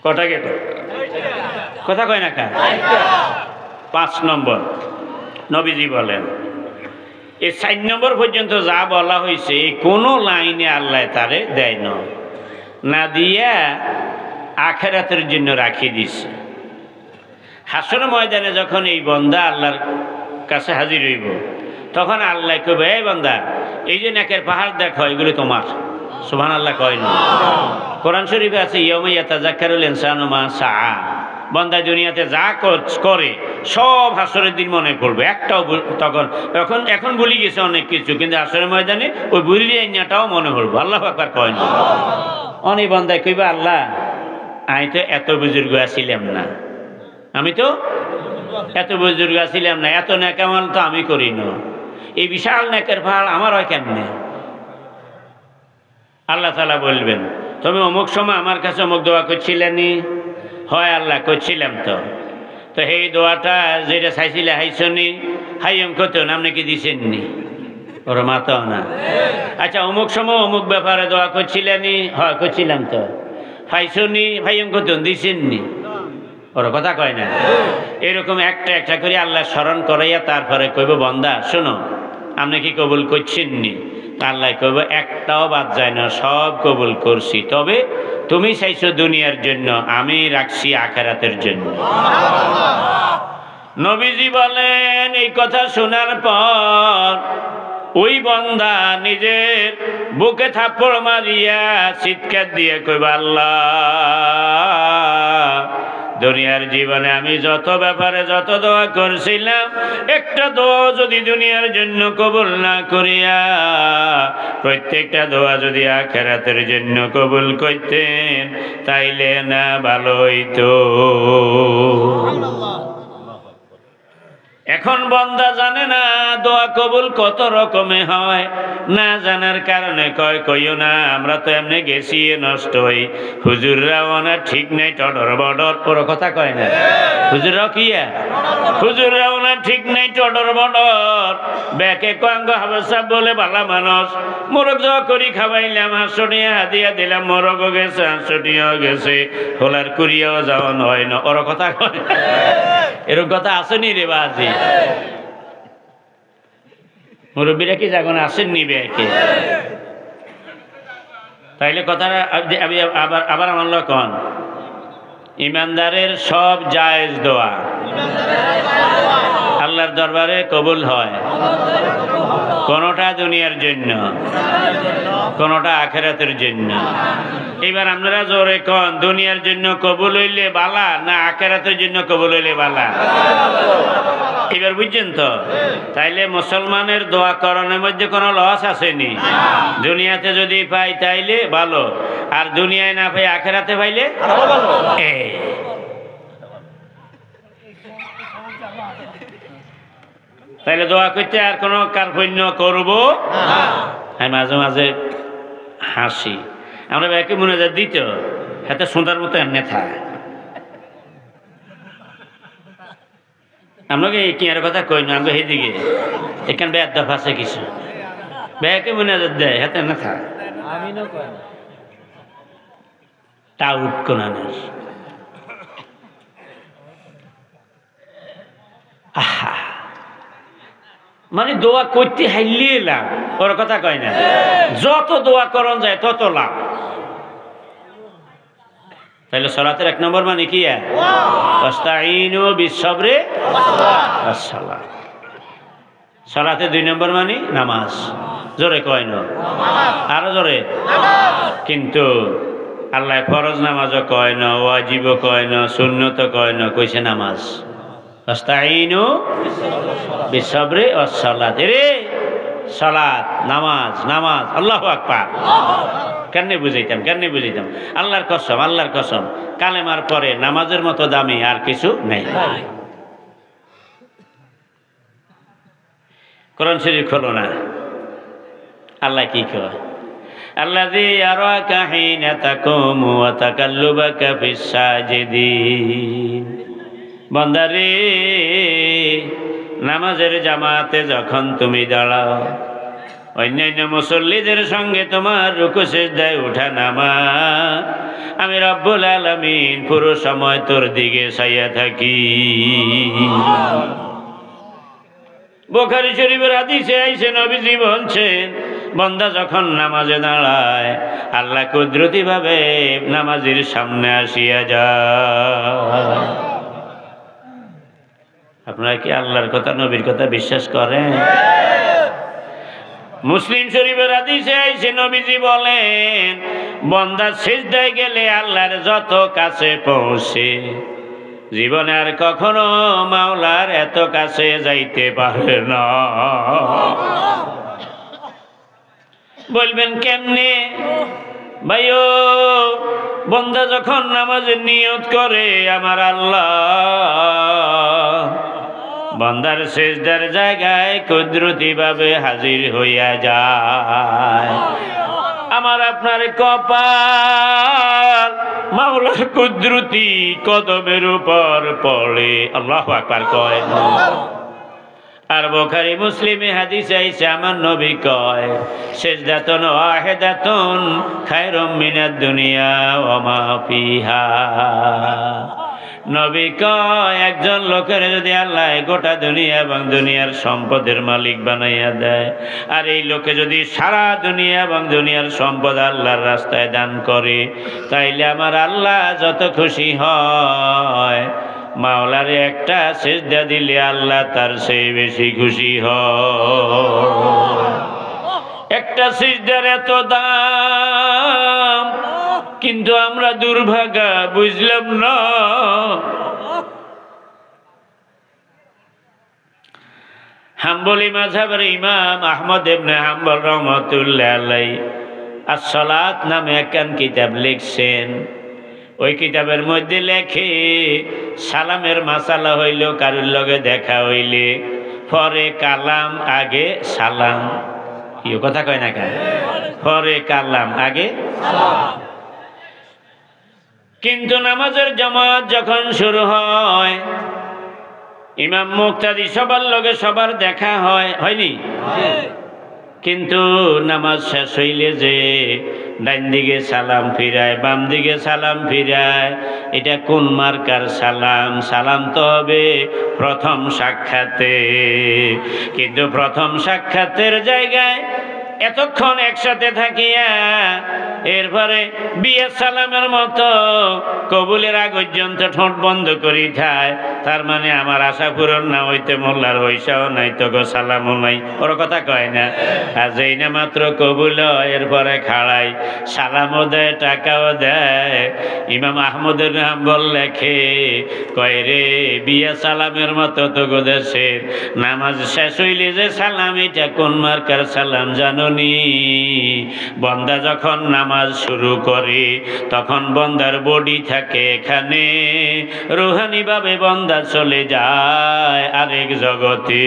কটা গেল? কথা কয় না কা? 5 নম্বর নবীজি বলেন এই 4 নম্বর পর্যন্ত যা বলা হয়েছে কোনো লাইনে আল্লাহ তারে দেয় না, না দিয়া আখিরাতের জন্য রাখি দিছে। হাসর ময়দানে যখন এই বন্দা আল্লাহর কাছে হাজির হইব তখন আল্লাহ কইবে, এই বান্দা এই যে নেকের পাহাড় দেখো এগুলো তোমার। সুবহানাল্লাহ কয় না? কোরআন শরীফে আছে ইয়াউমা ইয়াতাযাক্কারুল ইনসানু মা সাআ। বান্দা দুনিয়াতে যা করে সব হাসরের দিন মনে পড়বে, একটাও তখন এখন ভুলে গেছে অনেক কিছু, কিন্তু হাসরের ময়দানে ওই ভুলিয়ে নেটাও মনে পড়বে। আল্লাহু আকবার কয় না? অনেক বান্দায় কইবে, আল্লাহ আমি তো এত বুজুর্গ আছিলাম না, আমি তো এত বুজুর্গ আছিলাম না, এত নেকামাল তো আমি করি না, এই বিশাল নেকের পাহাড় আমার হয় কেমনে? আল্লাহ তাআলা বলবেন, তুমি অমুক সময় আমার কাছে অমুক দোয়া করছিলেনি? হয় আল্লাহ করছিলাম। তো এই দোয়াটা যেটা চাইছিলে হাইছনি, হাইম কত আপনি কি দিছেননি? ওর মাতাও না। আচ্ছা অমুক সময় অমুক ব্যাপারে দোয়া করছিলেনি? হয় করছিলাম। তো হাইছনি, হাইম কত দিছেননি? ওর কথা কয় না। এরকম একটা একটা করে আল্লাহ স্মরণ করাইয়া তারপরে কইব, বান্দা শোনো, আপনি কি কবুল করছেননি? আল্লাহ কইব, একটাও বাদ যায় না, সব কবুল করছি, তবে তুমি চাইছো দুনিয়ার জন্য, আমি রাখছি আখিরাতের জন্য। নবীজি বলেন, এই কথা শোনার পর ওই বান্দা নিজের বুকে থাপ্পড় মারিয়া চিৎকার দিয়ে কইব, আল্লাহ, দুনিয়ার জীবনে আমি যত ব্যাপারে যত দোয়া করছিলাম, একটা দোয়া যদি দুনিয়ার জন্য কবুল না করিয়া প্রত্যেকটা দোয়া যদি আখিরাতের জন্য কবুল করতেন, তাইলে না ভালো হইতো। এখন বান্দা জানে না দোয়া কবুল কত রকমে হয়, না জানার কারণে কইও না আমরা তো এমনি গেছি নষ্ট হই, হুজুররাও না ঠিক নেই, টডর বডর। ওর কথা কয় না, হুজুররাও কিয়া, হুজুররাও না ঠিক নেই, টডর বডর। ব্যাকে কয়াঙ্গ হাবসাব বলে বালা মানুষ, মোরগ যাওয়া করি খাওয়াইলাম, হাঁসটিয়া হাদিয়া দিলাম, মোরগও গেছে, হাঁসটিয়াও গেছে, হোলার কুড়িয়াও যাওয়ান হয় না। ওর কথা কয় না। এরকম কথা আসেনি রে বাজি? মুরব্বীরা কি যখন আসেননি ব্যাকে? তাইলে কথাটা আবার আমার লক্ষণ, ইমানদারের সব জায়েজ দোয়া আল্লাহর দরবারে কবুল হয়, কোনটা দুনিয়ার জন্য, কোনটা আখিরাতের জন্য। এবার আপনারা জোরে কোন, দুনিয়ার জন্য কবুল হইলে বালা না আখিরাতের জন্য কবুল হইলে বালা? এবার বুঝছেন তো? তাইলে মুসলমানের দোয়া করণের মধ্যে কোনো লস আসেনি। দুনিয়াতে যদি পাই তাইলে ভালো, আর দুনিয়ায় না পাই আখিরাতে পাইলে তাইলে দোয়া করতে আর কোনো কার্পণ্য করব। আমি মাঝে মাঝে হাসি, আমরা ব্যাকে মনে যা দিত হাতে সোঁদার মতো এমনি থাকে। আপনাকে কি আর কথা কই না, আমরা সেইদিকে এখানে বেদ দফ আছে কিছু ব্যাকে মনে দেয় হাতে না থাকে টাউট কোনানের। আহা, মানে দোয়া করতে হাইলিয়ে লাভ, ওর কথা কয় না। যত দোয়া করন যায় তত লাভ। তাহলে সালাতের এক নম্বর মানে কি? ওয়াস্তাঈনু বিস-সাবরি ওয়াস-সালাত। সালাতে দুই নম্বর মানে নামাজ। জোরে কয় না, আরো জোরে। কিন্তু আল্লাহ ফরজ নামাজও কয় না, ওয়াজিবও কয় না, সুন্নতও কয় না, কইছে নামাজ। ওয়াস্তাঈনু বিস-সাবরি ওয়াস-সালাত। রে সালাত, নামাজ, নামাজ, আল্লাহু আকবার। কেমনে বুঝাইতাম, কেমনে বুঝাইতাম? আল্লাহর কসম, আল্লাহর কসম, কালেমার পরে নামাজের মতো দামি আর কিছু নেই। কোরআন শরীফ খোলো না, আল্লাহ কি কয়? আল্লাযী ইয়ারাকা হিনা তাকুমু ওয়া তাকাল্লুবাকা ফিস-সাজিদিন। বান্দারে, নামাজের জামাতে যখন তুমি দাঁড়াও, অন্যান্য মুসল্লিদের সঙ্গে তোমার রুকু সিজদায় ওঠা নামা, আমি রব্বুল আলামিন পুরো সময় তোর দিকে চাইয়া থাকি। বুখারী শরীফের হাদিসে আইছে, নবীজি বলছেন, বান্দা যখন নামাজে দাঁড়ায়, আল্লাহ কুদরতি ভাবে নামাজের সামনে আসিয়া যায়। আপনারা কি আল্লাহর কথা, নবীর কথা বিশ্বাস করেন? মুসলিম শরীফের হাদিসে আইছে, নবীজি বলেন, বান্দা সিজদায় গেলে আল্লাহর যত কাছে পৌঁছে, জীবনে আর কখনো মাওলার এত কাছে যাইতে পারে না। বলবেন কেমনে? ভাইও, বান্দা যখন নামাজের নিয়ত করে, আমার আল্লাহ বন্দার সেজদার জায়গায় কুদরতি ভাবে হাজির হইয়া যায়। আমার আপনার কপাল মাওলার কুদরতি কদমের উপর পড়ে। আল্লাহু আকবার কয়। আর বুখারী মুসলিমে হাদিস আইছে আমার নবী কয় সিজদাতুন ওয়াহিদাতুন খায়রুম মিনাদ দুনিয়া ওয়া মা ফিহা। নবী কয় একজন লোকের যদি আল্লাহ গোটা দুনিয়া এবং দুনিয়ার সম্পদের মালিক বানাইয়া দেয়, আর এই লোকে যদি সারা দুনিয়া এবং দুনিয়ার সম্পদ আল্লাহর রাস্তায় দান করে, তাইলে আমার আল্লাহ যত খুশি হয়, মাওলারে একটা সিজদা দিলে আল্লাহ তার চেয়ে বেশি খুশি হয়। একটা সিজদার এত দাম, কিন্তু আমরা দুর্ভাগা বুঝলাম না। হাম্বলি মাযহাবের ইমাম আহমদ ইবনে হাম্বল রাহমাতুল্লাহ আলাইহি আস-সালাত নামে একখান কিতাব লিখছেন। ওই কিতাবের মধ্যে লেখে সালামের মাসালা হইল কারুর লগে দেখা হইলে পরে কালাম আগে সালাম। কি কথা কয় না কেন? পরে কালাম আগে সালাম। কিন্তু নামাজের জামাত যখন শুরু হয়, ইমাম মুক্তাদি সবার লগে সবার দেখা হয়, হয়নি? কিন্তু নামাজ শেষ হইলে যে ডান দিকে সালাম ফিরায়, বাম দিকে সালাম ফিরায়, এটা কোন মার্কার সালাম? সালাম তো হবে প্রথম সাক্ষাতে। কিন্তু প্রথম সাক্ষাতের জায়গায় এতক্ষণ একসাথে থাকিয়া এরপরে বিয়ে সালামের মতো কবুলের আগ পর্যন্ত ঠোঁট বন্ধ করি থায়, তার মানে আমার আশা পূরণ না হইতে মোল্লার হইসাও নাই, তো গো সালামও নাই। ওর কথা কয় না? আর যেই না মাত্র কবুল এরপরে খাড়াই সালামও দেয়, টাকাও দেয়। ইমাম আহমদের হাম্বল লেখে কয় রে বিয়ে সালামের মতো তো গো দেশের নামাজ শেষ হইলে যে সালাম, এটা কোন মার্কার সালাম জানো? বন্দা যখন নামাজ শুরু করে তখন বন্দার বডি থাকে এখানে, রুহানি ভাবে বন্দা চলে যায় আরেক জগতে,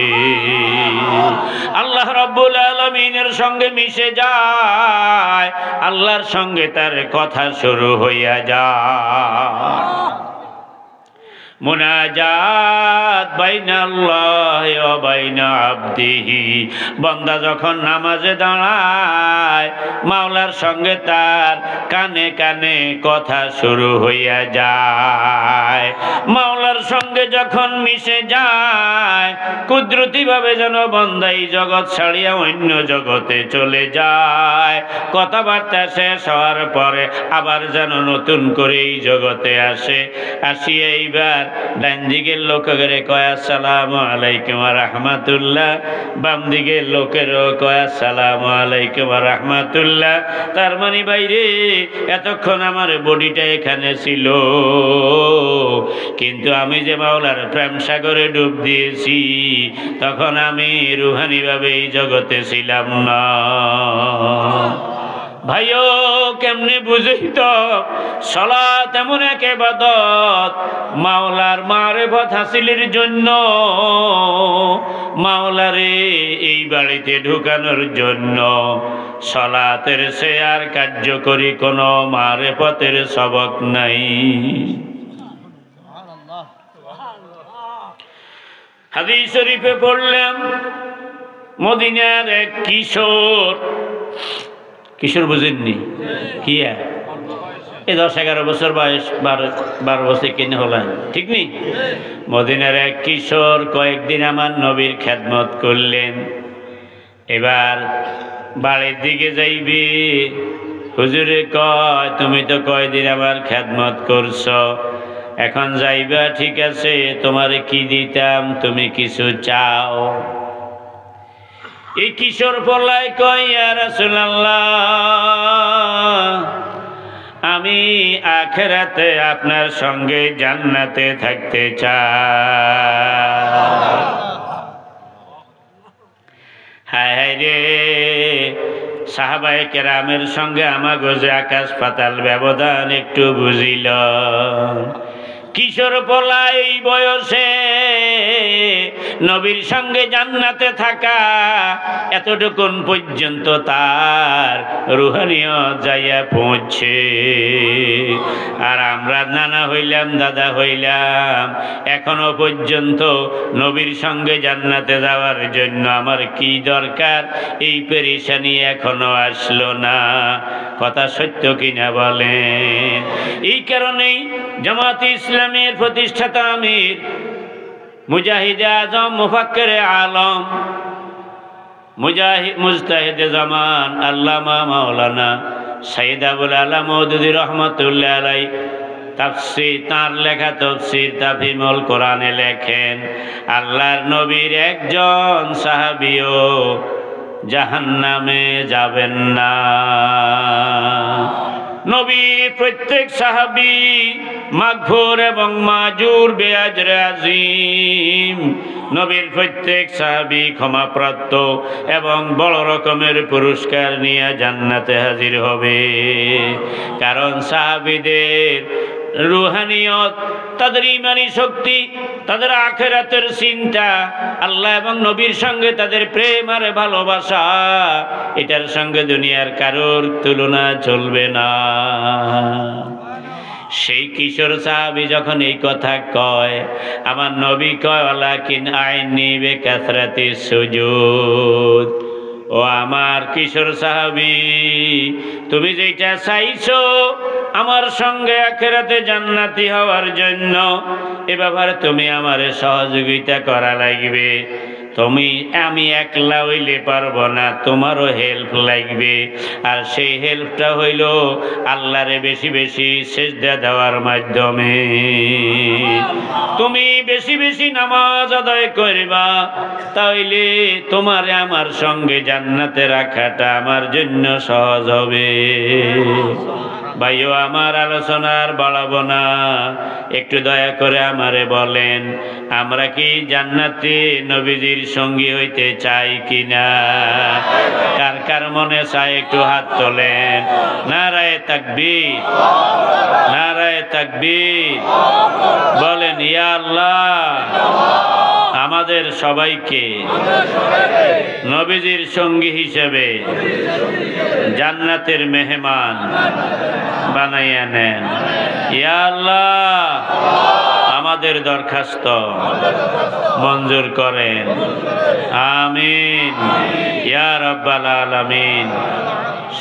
আল্লাহ রাব্বুল আলামিনের সঙ্গে মিশে যায়, আল্লাহর সঙ্গে তার কথা শুরু হইয়া যায়। মুনাজাত বাইনাল্লাহি ওয়া বাইনা আবদিহি। বান্দা যখন নামাজে দাঁড়ায় মাওলার সঙ্গে তার কানে কানে কথা শুরু হইয়া যায়। মাওলার সঙ্গে যখন মিশে যায় কুদরতি ভাবে যেন বান্দা এই জগৎ ছাড়িয়া অন্য জগতে চলে যায়। কথাবার্তা শেষ হওয়ার পরে আবার যেন নতুন করে এই জগতে আসে। আসিয়া এইবার ডান দিকের লোকের কয় আসসালামু আলাইকুম ওয়া রাহমাতুল্লাহ, বাম দিকের লোকেরও কয় আসসালামু আলাইকুম ওয়া রাহমাতুল্লাহ। তার মানে বাইরে এতক্ষণ আমার বডিটা এখানে ছিল, কিন্তু আমি যে মাওলার প্রেম সাগরে ডুব দিয়েছি তখন আমি রুহানি ভাবে এই জগতে ছিলাম না। ভাইও কেমনে বুঝিত সালাত এমন এক ইবাদত, মাওলার মারিফত হাসিলের জন্য, মাওলারে এই বাড়িতে ঢুকানোর জন্য সালাতের সে আর কার্যকরী কোনো মারিফতের সবক নাই। হাদিস শরীফে পড়লাম মদিনার এক কিশোর বুঝেননি কি এই 10-11 বছর বয়স, 12 বছর কিনে হলেন, ঠিক নেই? মদিনার এক কিশোর কয়েকদিন আমার নবীর খেদমত করলেন। এবার বাড়ির দিকে যাইবি, হুজুরে কয় তুমি তো কয়দিন আমার খেদমত করছো, এখন যাইবা ঠিক আছে, তোমারে কি দিতাম, তুমি কিছু চাও? এই কিশোর পলাই কয় ইয়া রাসূলুল্লাহ, আমি আখিরাতে আপনার সঙ্গে জান্নাতে থাকতে চাই। হায় হায় রে, সাহাবায়ে কেরামের সঙ্গে আমাগো যে আকাশ পাতাল ব্যবধান একটু বুঝিল। কিশোর পোলা এই বয়সে নবীর সঙ্গে জান্নাতে থাকা, এতটুকুন পর্যন্ত তার রুহানিয়ত যাইয়া পৌঁছে। আর আমরা নানা হইলাম, দাদা হইলাম, এখনো পর্যন্ত নবীর সঙ্গে জান্নাতে যাওয়ার জন্য আমার কি দরকার, এই পেরেশানি এখনো আসলো না। কথা সত্য কিনা বলেন? এই কারণেই জামাতে ইসলামের প্রতিষ্ঠাতা আমির, মুজাহিদে আজম, মুফাক্কিরে আলম, মুজতাহিদে জামান আল্লামা মাওলানা সাইয়্যিদ আবুল আলা মওদুদী রহমাতুল্লাহ আলাইহি তাফসীর, তার লেখা তাফসীর তাফহিমুল কোরআনে লেখেন, আল্লাহর নবীর একজন সাহাবীও জাহান্নামে যাবেন না। নবী প্রত্যেক সাহাবী মাগফুর এবং মাজুর বেআজরে আযীম। নবীর প্রত্যেক সাহাবী ক্ষমাপ্রাপ্ত এবং বড় রকমের পুরস্কার নিয়ে জান্নাতে হাজির হবে। কারণ সাহাবীদের রুহানিয়ত, তাদের ঈমানি শক্তি, তাদের আখিরাতের চিন্তা, আল্লাহ এবং নবীর সঙ্গে তাদের প্রেম আর ভালোবাসা, এটার সঙ্গে দুনিয়ার কারোর তুলনা চলবে না। সেই কিশোর সাহাবী যখন এই কথা কয়, আমার নবী কয় ওয়ালাকিন আইনি বিকাসরাতি সুজুদ। ও আমার কিশোর সাহাবী, তুমি যেটা চাইছো আমার সঙ্গে আখিরাতে জান্নাতি হওয়ার জন্য, এ ব্যাপারে তুমি আমারে সহযোগিতা করা লাগবে। আমি একলা হইলে পারবো না, তোমারও হেল্প লাগবে। আর সেই হেল্পটা হইল আল্লাহরে বেশি বেশি সিজদা দেওয়ার মাধ্যমে। তুমি বেশি বেশি নামাজ আদায় করবা, তাইলে তোমারে আমার সঙ্গে জান্নাতে রাখাটা আমার জন্য সহজ হবে। ভাইও আমার আলোচনার বাড়াবো না, একটু দয়া করে আমারে বলেন, আমরা কি জান্নাতে নবীজির সঙ্গী হইতে চাই কিনা? কার কার মনে চায় একটু হাত তোলেন। নারায়ে তাকবীর, নারায়ে তাকবীর। বলেন ইয়া আল্লাহ, আমাদের সবাইকে নবীজির সঙ্গী হিসেবে জান্নাতের মেহমান বানাইয়া নেন। ইয়া আল্লাহ, আমাদের দরখাস্ত মঞ্জুর করেন। আমিন ইয়া রাব্বাল আলামিন।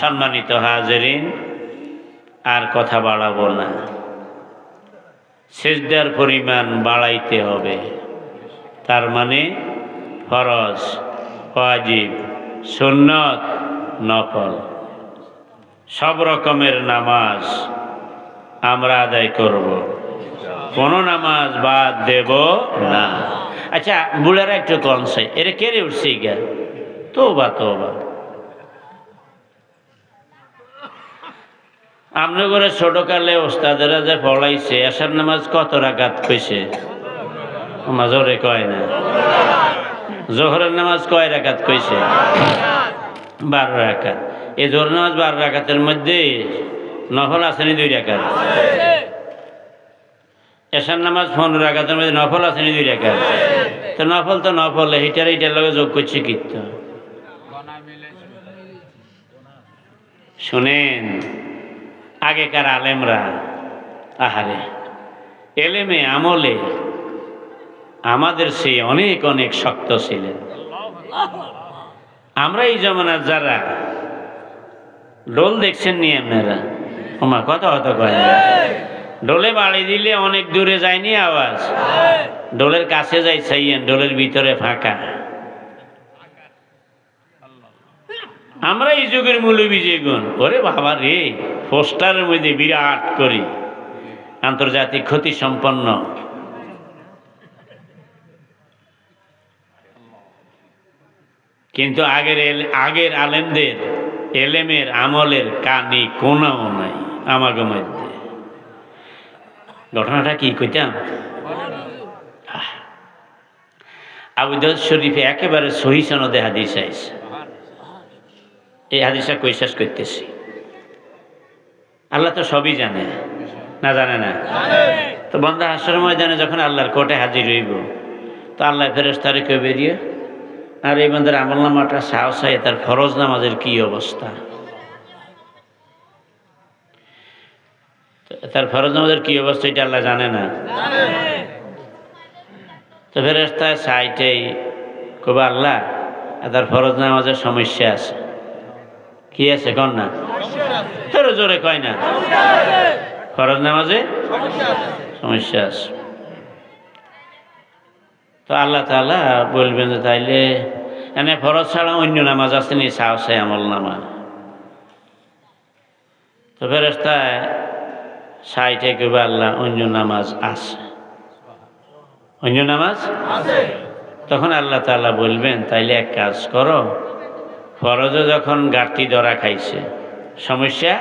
সম্মানিত হাজিরিন, আর কথা বাড়াবো না। সিজদার পরিমাণ বাড়াইতে হবে। তার মানে ফরজ, ওয়াজিব, সুন্নত, নফল সব রকমের নামাজ আমরা আদায় করব, কোনো নামাজ বাদ দেব না। আচ্ছা, বুড়ারা একটু কনসে এরে কেড়ে উঠছে গা, তোবা তোবা। আমনে করে ছোটকালে ওস্তাদেরা যে পড়াইছে, এশার নামাজ কত রাকাত কইছে? মাজরে কয় না। জোহরের নামাজ কয় রাকাত কইছে? 12 রাকাত। এই জোহর নামাজ 12 রাকাতের মধ্যে নফল আসেনি 2 রাকাত। এশার নামাজ 15 রাকাতের মধ্যে নফল আসেনি 2 রাকাত। তো নফল তো নফল, হিটার হিটার লগে যোগ করছে কীর্ত। শুনেন, আগেকার আলেমরা আহারে এলেমে আমলে আমাদের সেই অনেক অনেক শক্ত ছিলেন। আমরা এই জমানার যারা ডোল দেখছেন নি আপনারা, আমার কথা হতো কয় না। ডোলে বাড়ি দিলে অনেক দূরে যায়নি আওয়াজ, ডোলের কাছে যাই চাইয়েন, ডোলের ভিতরে ফাঁকা। আমরা এই যুগের মৌলবী যেগুন, ওরে বাবা রে, পোস্টারের মধ্যে বিরাট করি আন্তর্জাতিক খ্যাতি সম্পন্ন। কিন্তু আগের আলেমদের এলেমের আমলের কানি কোনাও নাই আমাদের মধ্যে। ঘটনাটা কি কইতাম? আবু দাউদ শরীফে একেবারে সহি সনদে হাদিস আইছে। এই হাদিসটা কই শেষ করতেছি। আল্লাহ তো সবই জানে, না জানে না? তো বন্দা হাসরের ময়দানে যখন আল্লাহর কোর্টে হাজির হইব, তো আল্লাহ ফেরেশতারে কেউ বেরিয়ে আর এই বান্দার আমল নামাটা সাহস হয়, তার ফরজ নামাজের কি অবস্থা, তার ফরজ নামাজের কি অবস্থা এটা আল্লাহ জানে না। তো ফেরেশতা সাইটেই কবে আল্লাহ তার ফরজ নামাজের সমস্যা আছে। কি আছে কন না? তোর জোরে কয় না, ফরজ নামাজে সমস্যা আছে। তো আল্লাহ তাআলা বলবেন যে তাইলে এনে ফরজ ছাড়া অন্য নামাজ আছে নি? সাহস আমল নামা। তো ফেরেশতা সাইটে কবে আল্লাহ অন্য নামাজ আছে, অন্য নামাজ আছে। তখন আল্লাহ তাআলা বলবেন তাইলে এক কাজ করো, ফরজে যখন ঘাটতি ধরা খাইছে, সমস্যা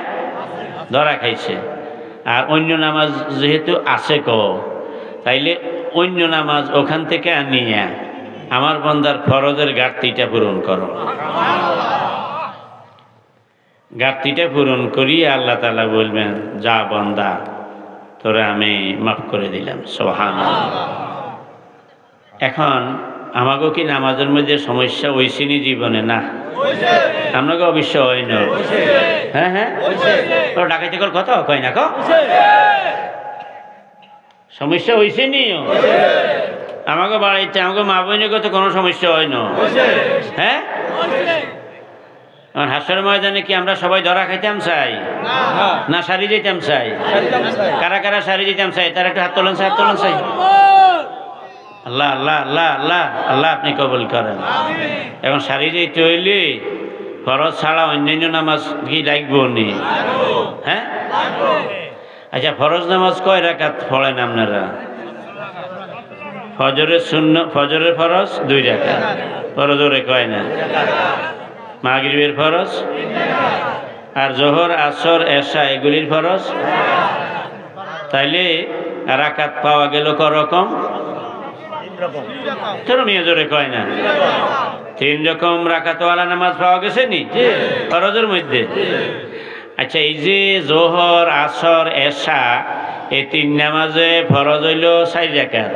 ধরা খাইছে, আর অন্য নামাজ যেহেতু আছে তাইলে অন্য নামাজ ওখান থেকে আনিয়া আমার বান্দার ফরজের ঘাটতিটা পূরণ করো। ঘাটতিটা পূরণ করিয়ে আল্লাহ তাআলা বলবেন যা বান্দা তোরে আমি মাফ করে দিলাম। সুবহানাল্লাহ। এখন আমাকেও কি নামাজের মধ্যে সমস্যা হইছিনি জীবনে? না, আপনাকে অবশ্য হয় না। হ্যাঁ হ্যাঁ, ডাকাইতে কল কথা কয় না, সমস্যা হইছিনি আমাকে বাড়াইতে, আমাকে মা বোনের তো কোনো সমস্যা হয় না। হ্যাঁ, হাসরের ময়দানে কি আমরা সবাই ধরা খাইতাম চাই না সারি যেতাম চাই? কারা কারা সারি যেতাম চাই তারা একটু হাত তোলেন, হাত তোলেন চাই। আল্লাহ আল্লাহ আল্লাহ আল্লাহ আল্লাহ আপনি কবুল করেন। এখন সারি যেতে হইলে ফরজ ছাড়া অন্যান্য নামাজ কি লাগবো নি? হ্যাঁ, আচ্ছা ফরজ নামাজ কয় রাকাত পড়েন আপনারা? ফজরের সুন্নাত, ফজরের ফরজ 2 রাকাত, ফরজরে কয় না। মাগরিবের ফরজ, আর জোহর আসর এশা এগুলির ফরজ। তাইলে রাকাত পাওয়া গেল করকম? তোর মেয়ে জোরে কয় না, 3 রকম রাকাতওয়ালা নামাজ পাওয়া গেছে নি ফরজের মধ্যে। আচ্ছা, এই যে জোহর আসর এশা এই 3 নামাজে ফরজ হইল 4 রাকাত,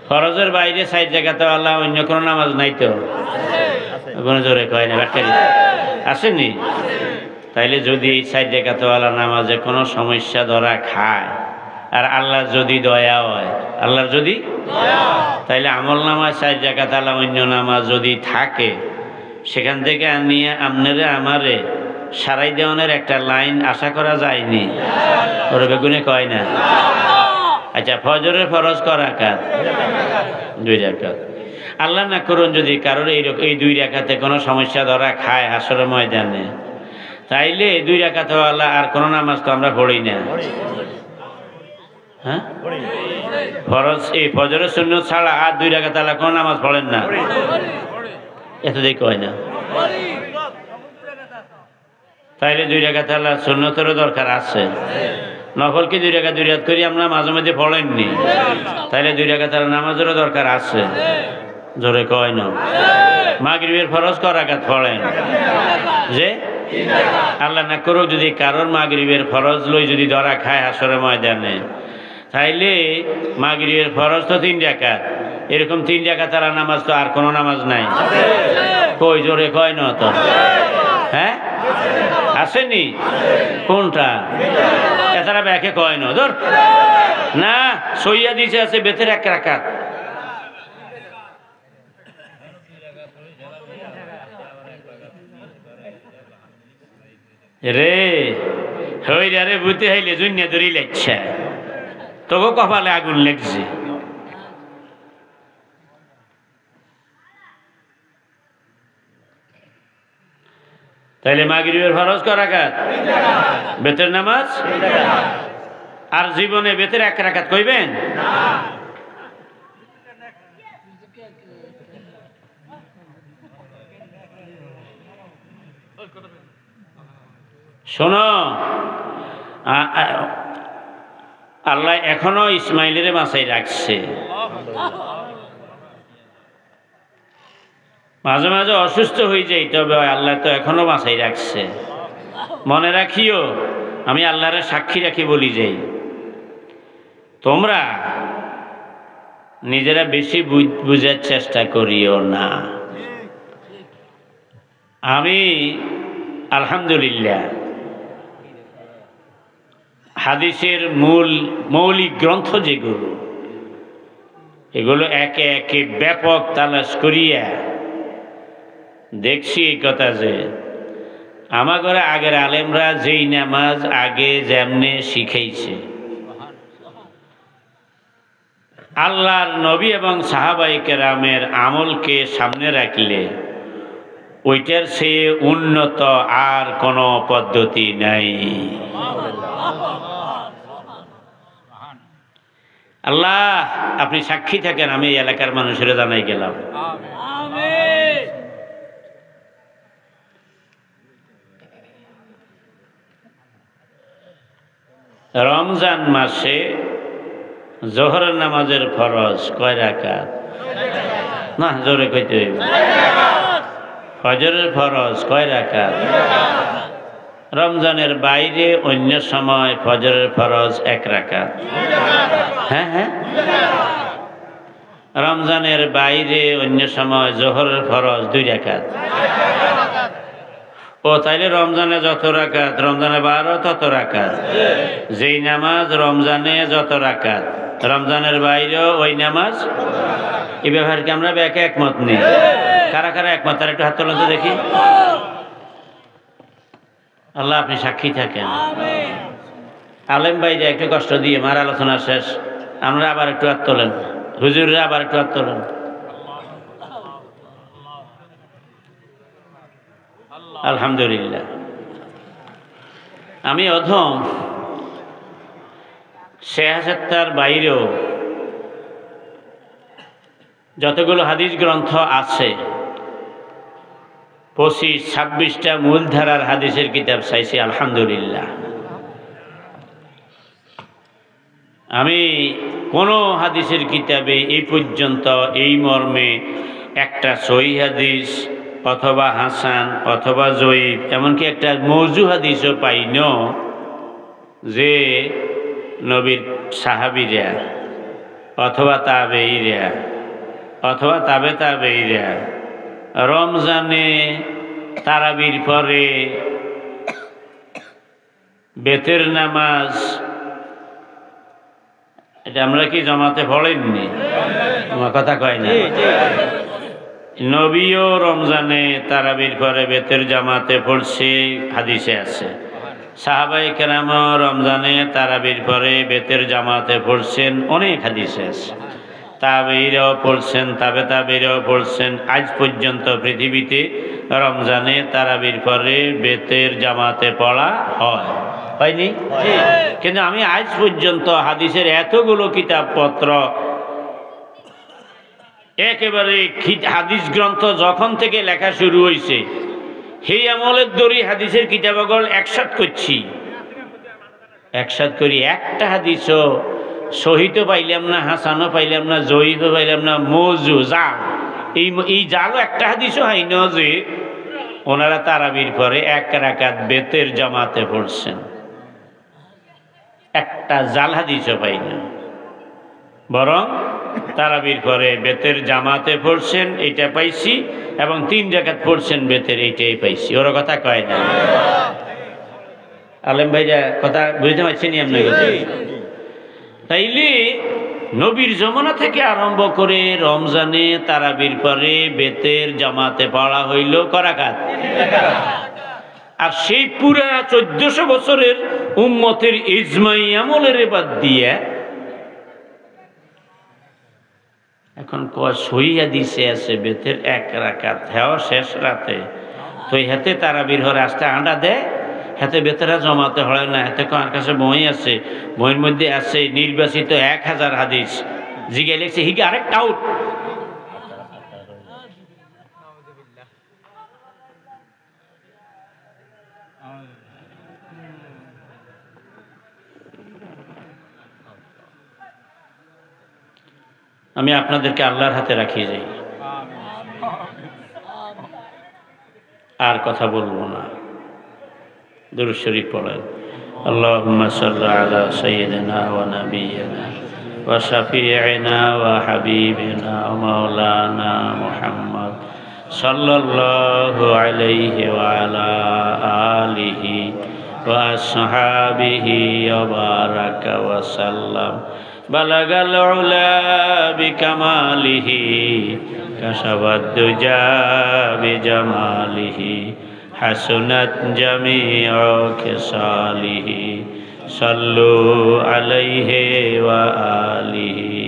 ফরজের বাইরে 4 রাকাতওয়ালা অন্য কোনো নামাজ নাই তো? কোনো জোরে কয় না, ব্যাখ্যা আসেনি? তাইলে যদি এই 4 রাকাতওয়ালা নামাজে কোনো সমস্যা ধরা খায় আর আল্লাহ যদি দয়া হয়, আল্লাহর যদি তাইলে আমল নামায় 4 রাকাতওয়ালা অন্য নামাজ যদি থাকে, সেখান থেকে নিয়ে আপনারে আমারে সারাই দেওয়ানের একটা লাইন আশা করা যায়নি? ওরা বেগুনে কয় না। আচ্ছা, ফজরের ফরজ ক রাকাত? 2 রাকাত। আল্লাহ না করুন যদি কারোর এই 2 রাকাতে কোনো সমস্যা ধরা খায় হাসরের ময়দানে, তাইলে 2 রাকাতওয়ালা আর কোনো নামাজ তো আমরা পড়ি না। হ্যাঁ, ফরজ এই ফজরের সুন্নাত ছাড়া আর 2 রাকাতওয়ালা কোনো নামাজ পড়েন না? এত দেখ কয় না। তাইলে 2 রাকাতওয়ালা সুন্নতেরও দরকার আছে। নফল কি 2 রাকাত 2 রাকাত করি আমরা মাঝে মাঝে পড়েননি? তাইলে 2 রাকাতওয়ালা নামাজেরও দরকার আছে। জোরে কয় না। মাগরিবের ফরজ ক রাকাত পড়েন? যে আল্লাহ না করুক যদি কারোর মাগরিবের ফরজ লই যদি ধরা খায় হাসরের ময়দানে, তাইলে মাগরিবের ফরজ তো 3 রাকাত, এরকম 3 রাকাতওয়ালা নামাজ তো আর কোনো নামাজ নাই। কই জোরে কয় না তো? হ্যাঁ, আসেনি? কোনটা? এছাড়া ব্যাকে কয় না ধর না, সইয়া দিছে আছে বেতের 1 রাকাত। রে হই রে বুঝতে হইলে জুনিয়া ধরি লাগছে, তোকে কপালে আগুন লেগছে। তাইলে মাগরিবের ফরজ ক রাকাত? বেতের নামাজ। আর জীবনে বেতের 1 রাকাত কইবেন? শোনো, আল্লাহ এখনো ইসমাইলের বাঁচাই রাখছে। মাঝে মাঝে অসুস্থ হয়ে যাই, তবে আল্লাহ তো এখনো বাঁচাই রাখছে। মনে রাখিও, আমি আল্লাহরে সাক্ষী রাখি বলি যাই, তোমরা নিজেরা বেশি বুঝার চেষ্টা করিও না। আমি আলহামদুলিল্লাহ হাদিসের মৌলিক গ্রন্থ যেগুলো, এগুলো একে একে ব্যাপক তালাশ করিয়া দেখছি এই কথা যে আমার ঘরে আগের আলেমরা যেই নামাজ আগে যেমনে শিখাইছে, আল্লাহর নবী এবং সাহাবায়ে কেরামের আমলকে সামনে রাখলে ওইটার চেয়ে উন্নত আর কোনো পদ্ধতি নাই। আল্লাহ আপনি সাক্ষী থাকেন, আমি এই এলাকার মানুষের জানাই গেলাম। রমজান মাসে জোহর নামাজের ফরজ কয় রাকাত? না, জোরে কইতে হইব। ফজরের ফরজ কয় রাকাত? রমজানের বাইরে অন্য সময় ফজরের ফরজ 1 রাকাত। হ্যাঁ হ্যাঁ, রমজানের বাইরে অন্য সময় জোহরের ফরজ 2 রাকাত। ও তাইলে রমজানে যত রাকাত, রমজানে 12 তত রাকাত। যেই নামাজ রমজানে যত রাকাত, রমজানের বাইরেও ওই নামাজ। এই ব্যাপারে কি আমরা ব্যাকে একমত নেই? কারা কারা একমত তার একটু হাত তোলেন তো দেখি। আল্লাহ আপনি সাক্ষী থাকেন। আলেম ভাইরা একটু কষ্ট দিয়ে মার আলোচনা শেষ, আমরা আবার একটু হাত তোলেন, হুজুররা আবার একটু হাত তোলেন। আলহামদুলিল্লাহ। আমি অধম শেহাসাত্তার বাইরেও যতগুলো হাদিস গ্রন্থ আছে 25-26টা মূলধারার হাদিসের কিতাব চাইছি। আলহামদুলিল্লাহ, আমি কোনো হাদিসের কিতাবে এই পর্যন্ত এই মর্মে একটা সহিহ হাদিস অথবা হাসান অথবা জয়ীফ, এমনকি একটা মওযু হাদিসও পাইন যে নবীর সাহাবীরা অথবা তাবেঈরা অথবা তাবেঈরা রমজানে তারাবির পরে বেতের নামাজ, এটা আমরা কি জমাতে পড়েননি? আমার কথা কয় না। নবীও রমজানে তারাবির পরে বেতের জামাতে পড়ছে, হাদিসে আছে। সাহাবায়ে কেরাম রমজানে তারাবির পরে বেতের জামাতে পড়ছেন, অনেক হাদিসে আছে। তাবেঈরাও পড়ছেন, তাবেঈরাও পড়ছেন। আজ পর্যন্ত পৃথিবীতে রমজানে তারাবির পরে বেতের জামাতে পড়া হয়নি? কিন্তু আমি আজ পর্যন্ত হাদিসের এতগুলো কিতাবপত্র একেবারে হাদিস গ্রন্থ যখন থেকে লেখা শুরু হয়েছে সেই আমলের দড়ি হাদিসের কিতাবগুলো একসাথ করছি, একসাথ করি। একটা হাদিসও সহিত পাইলাম না, হাসানও পাইলাম না, জয়ীফও পাইলাম না, মওযু জাল, এই জালও একটা হাদিসও হয় না যে ওনারা তারাবির পরে 1 রাকাত বেতের জামাতে পড়ছেন। একটা জাল হাদিসও পাই না, বরং তারাবির পরে বেতের জামাতে পড়ছেন এটা পাইছি, এবং 3 রাকাত পড়ছেন বেতের, এইটাই পাইছি। ওরা কথা কয় না। আলেম ভাইরা কথা বুঝতে পারছেন আপনি? তাইলে নবীর জমানা থেকে আরম্ভ করে রমজানে তারাবির পরে বেতের জামাতে পড়া হইল করাকাত, আর সেই পুরা 1400 বছরের উম্মতের ইজমাই আমলের বাদ দিয়ে এখন সহিহ হাদিসে আছে বেতের 1 রাকাত, হ্যাঁ শেষ রাতে তো হাতে তারাবির হরে আসতে আন্ডা দেয়, হাতে বেতেরা জমাতে হয় না। হাতে কার কাছে বই আছে, বইয়ের মধ্যে আছে নির্বাচিত 1000 হাদিস, জিগে লিখছে হিগে আরেক টাউট। আমি আপনাদেরকে আল্লাহর হাতে রাখিয়ে যাই, আর কথা বলবো না। দুরূদ শরীফ পড়েন। আল্লাহুম্মা সাল্লি আলা সাইয়্যিদিনা ওয়া নাবিয়িনা وشفيعنا وحبيبنا ومولانا محمد صلى الله عليه وعلى آله وأصحابه وبارك وسلم بلغ العلا بكماله كشف الدجى بجماله حسنت جميع خصاله صلوا عليه وآله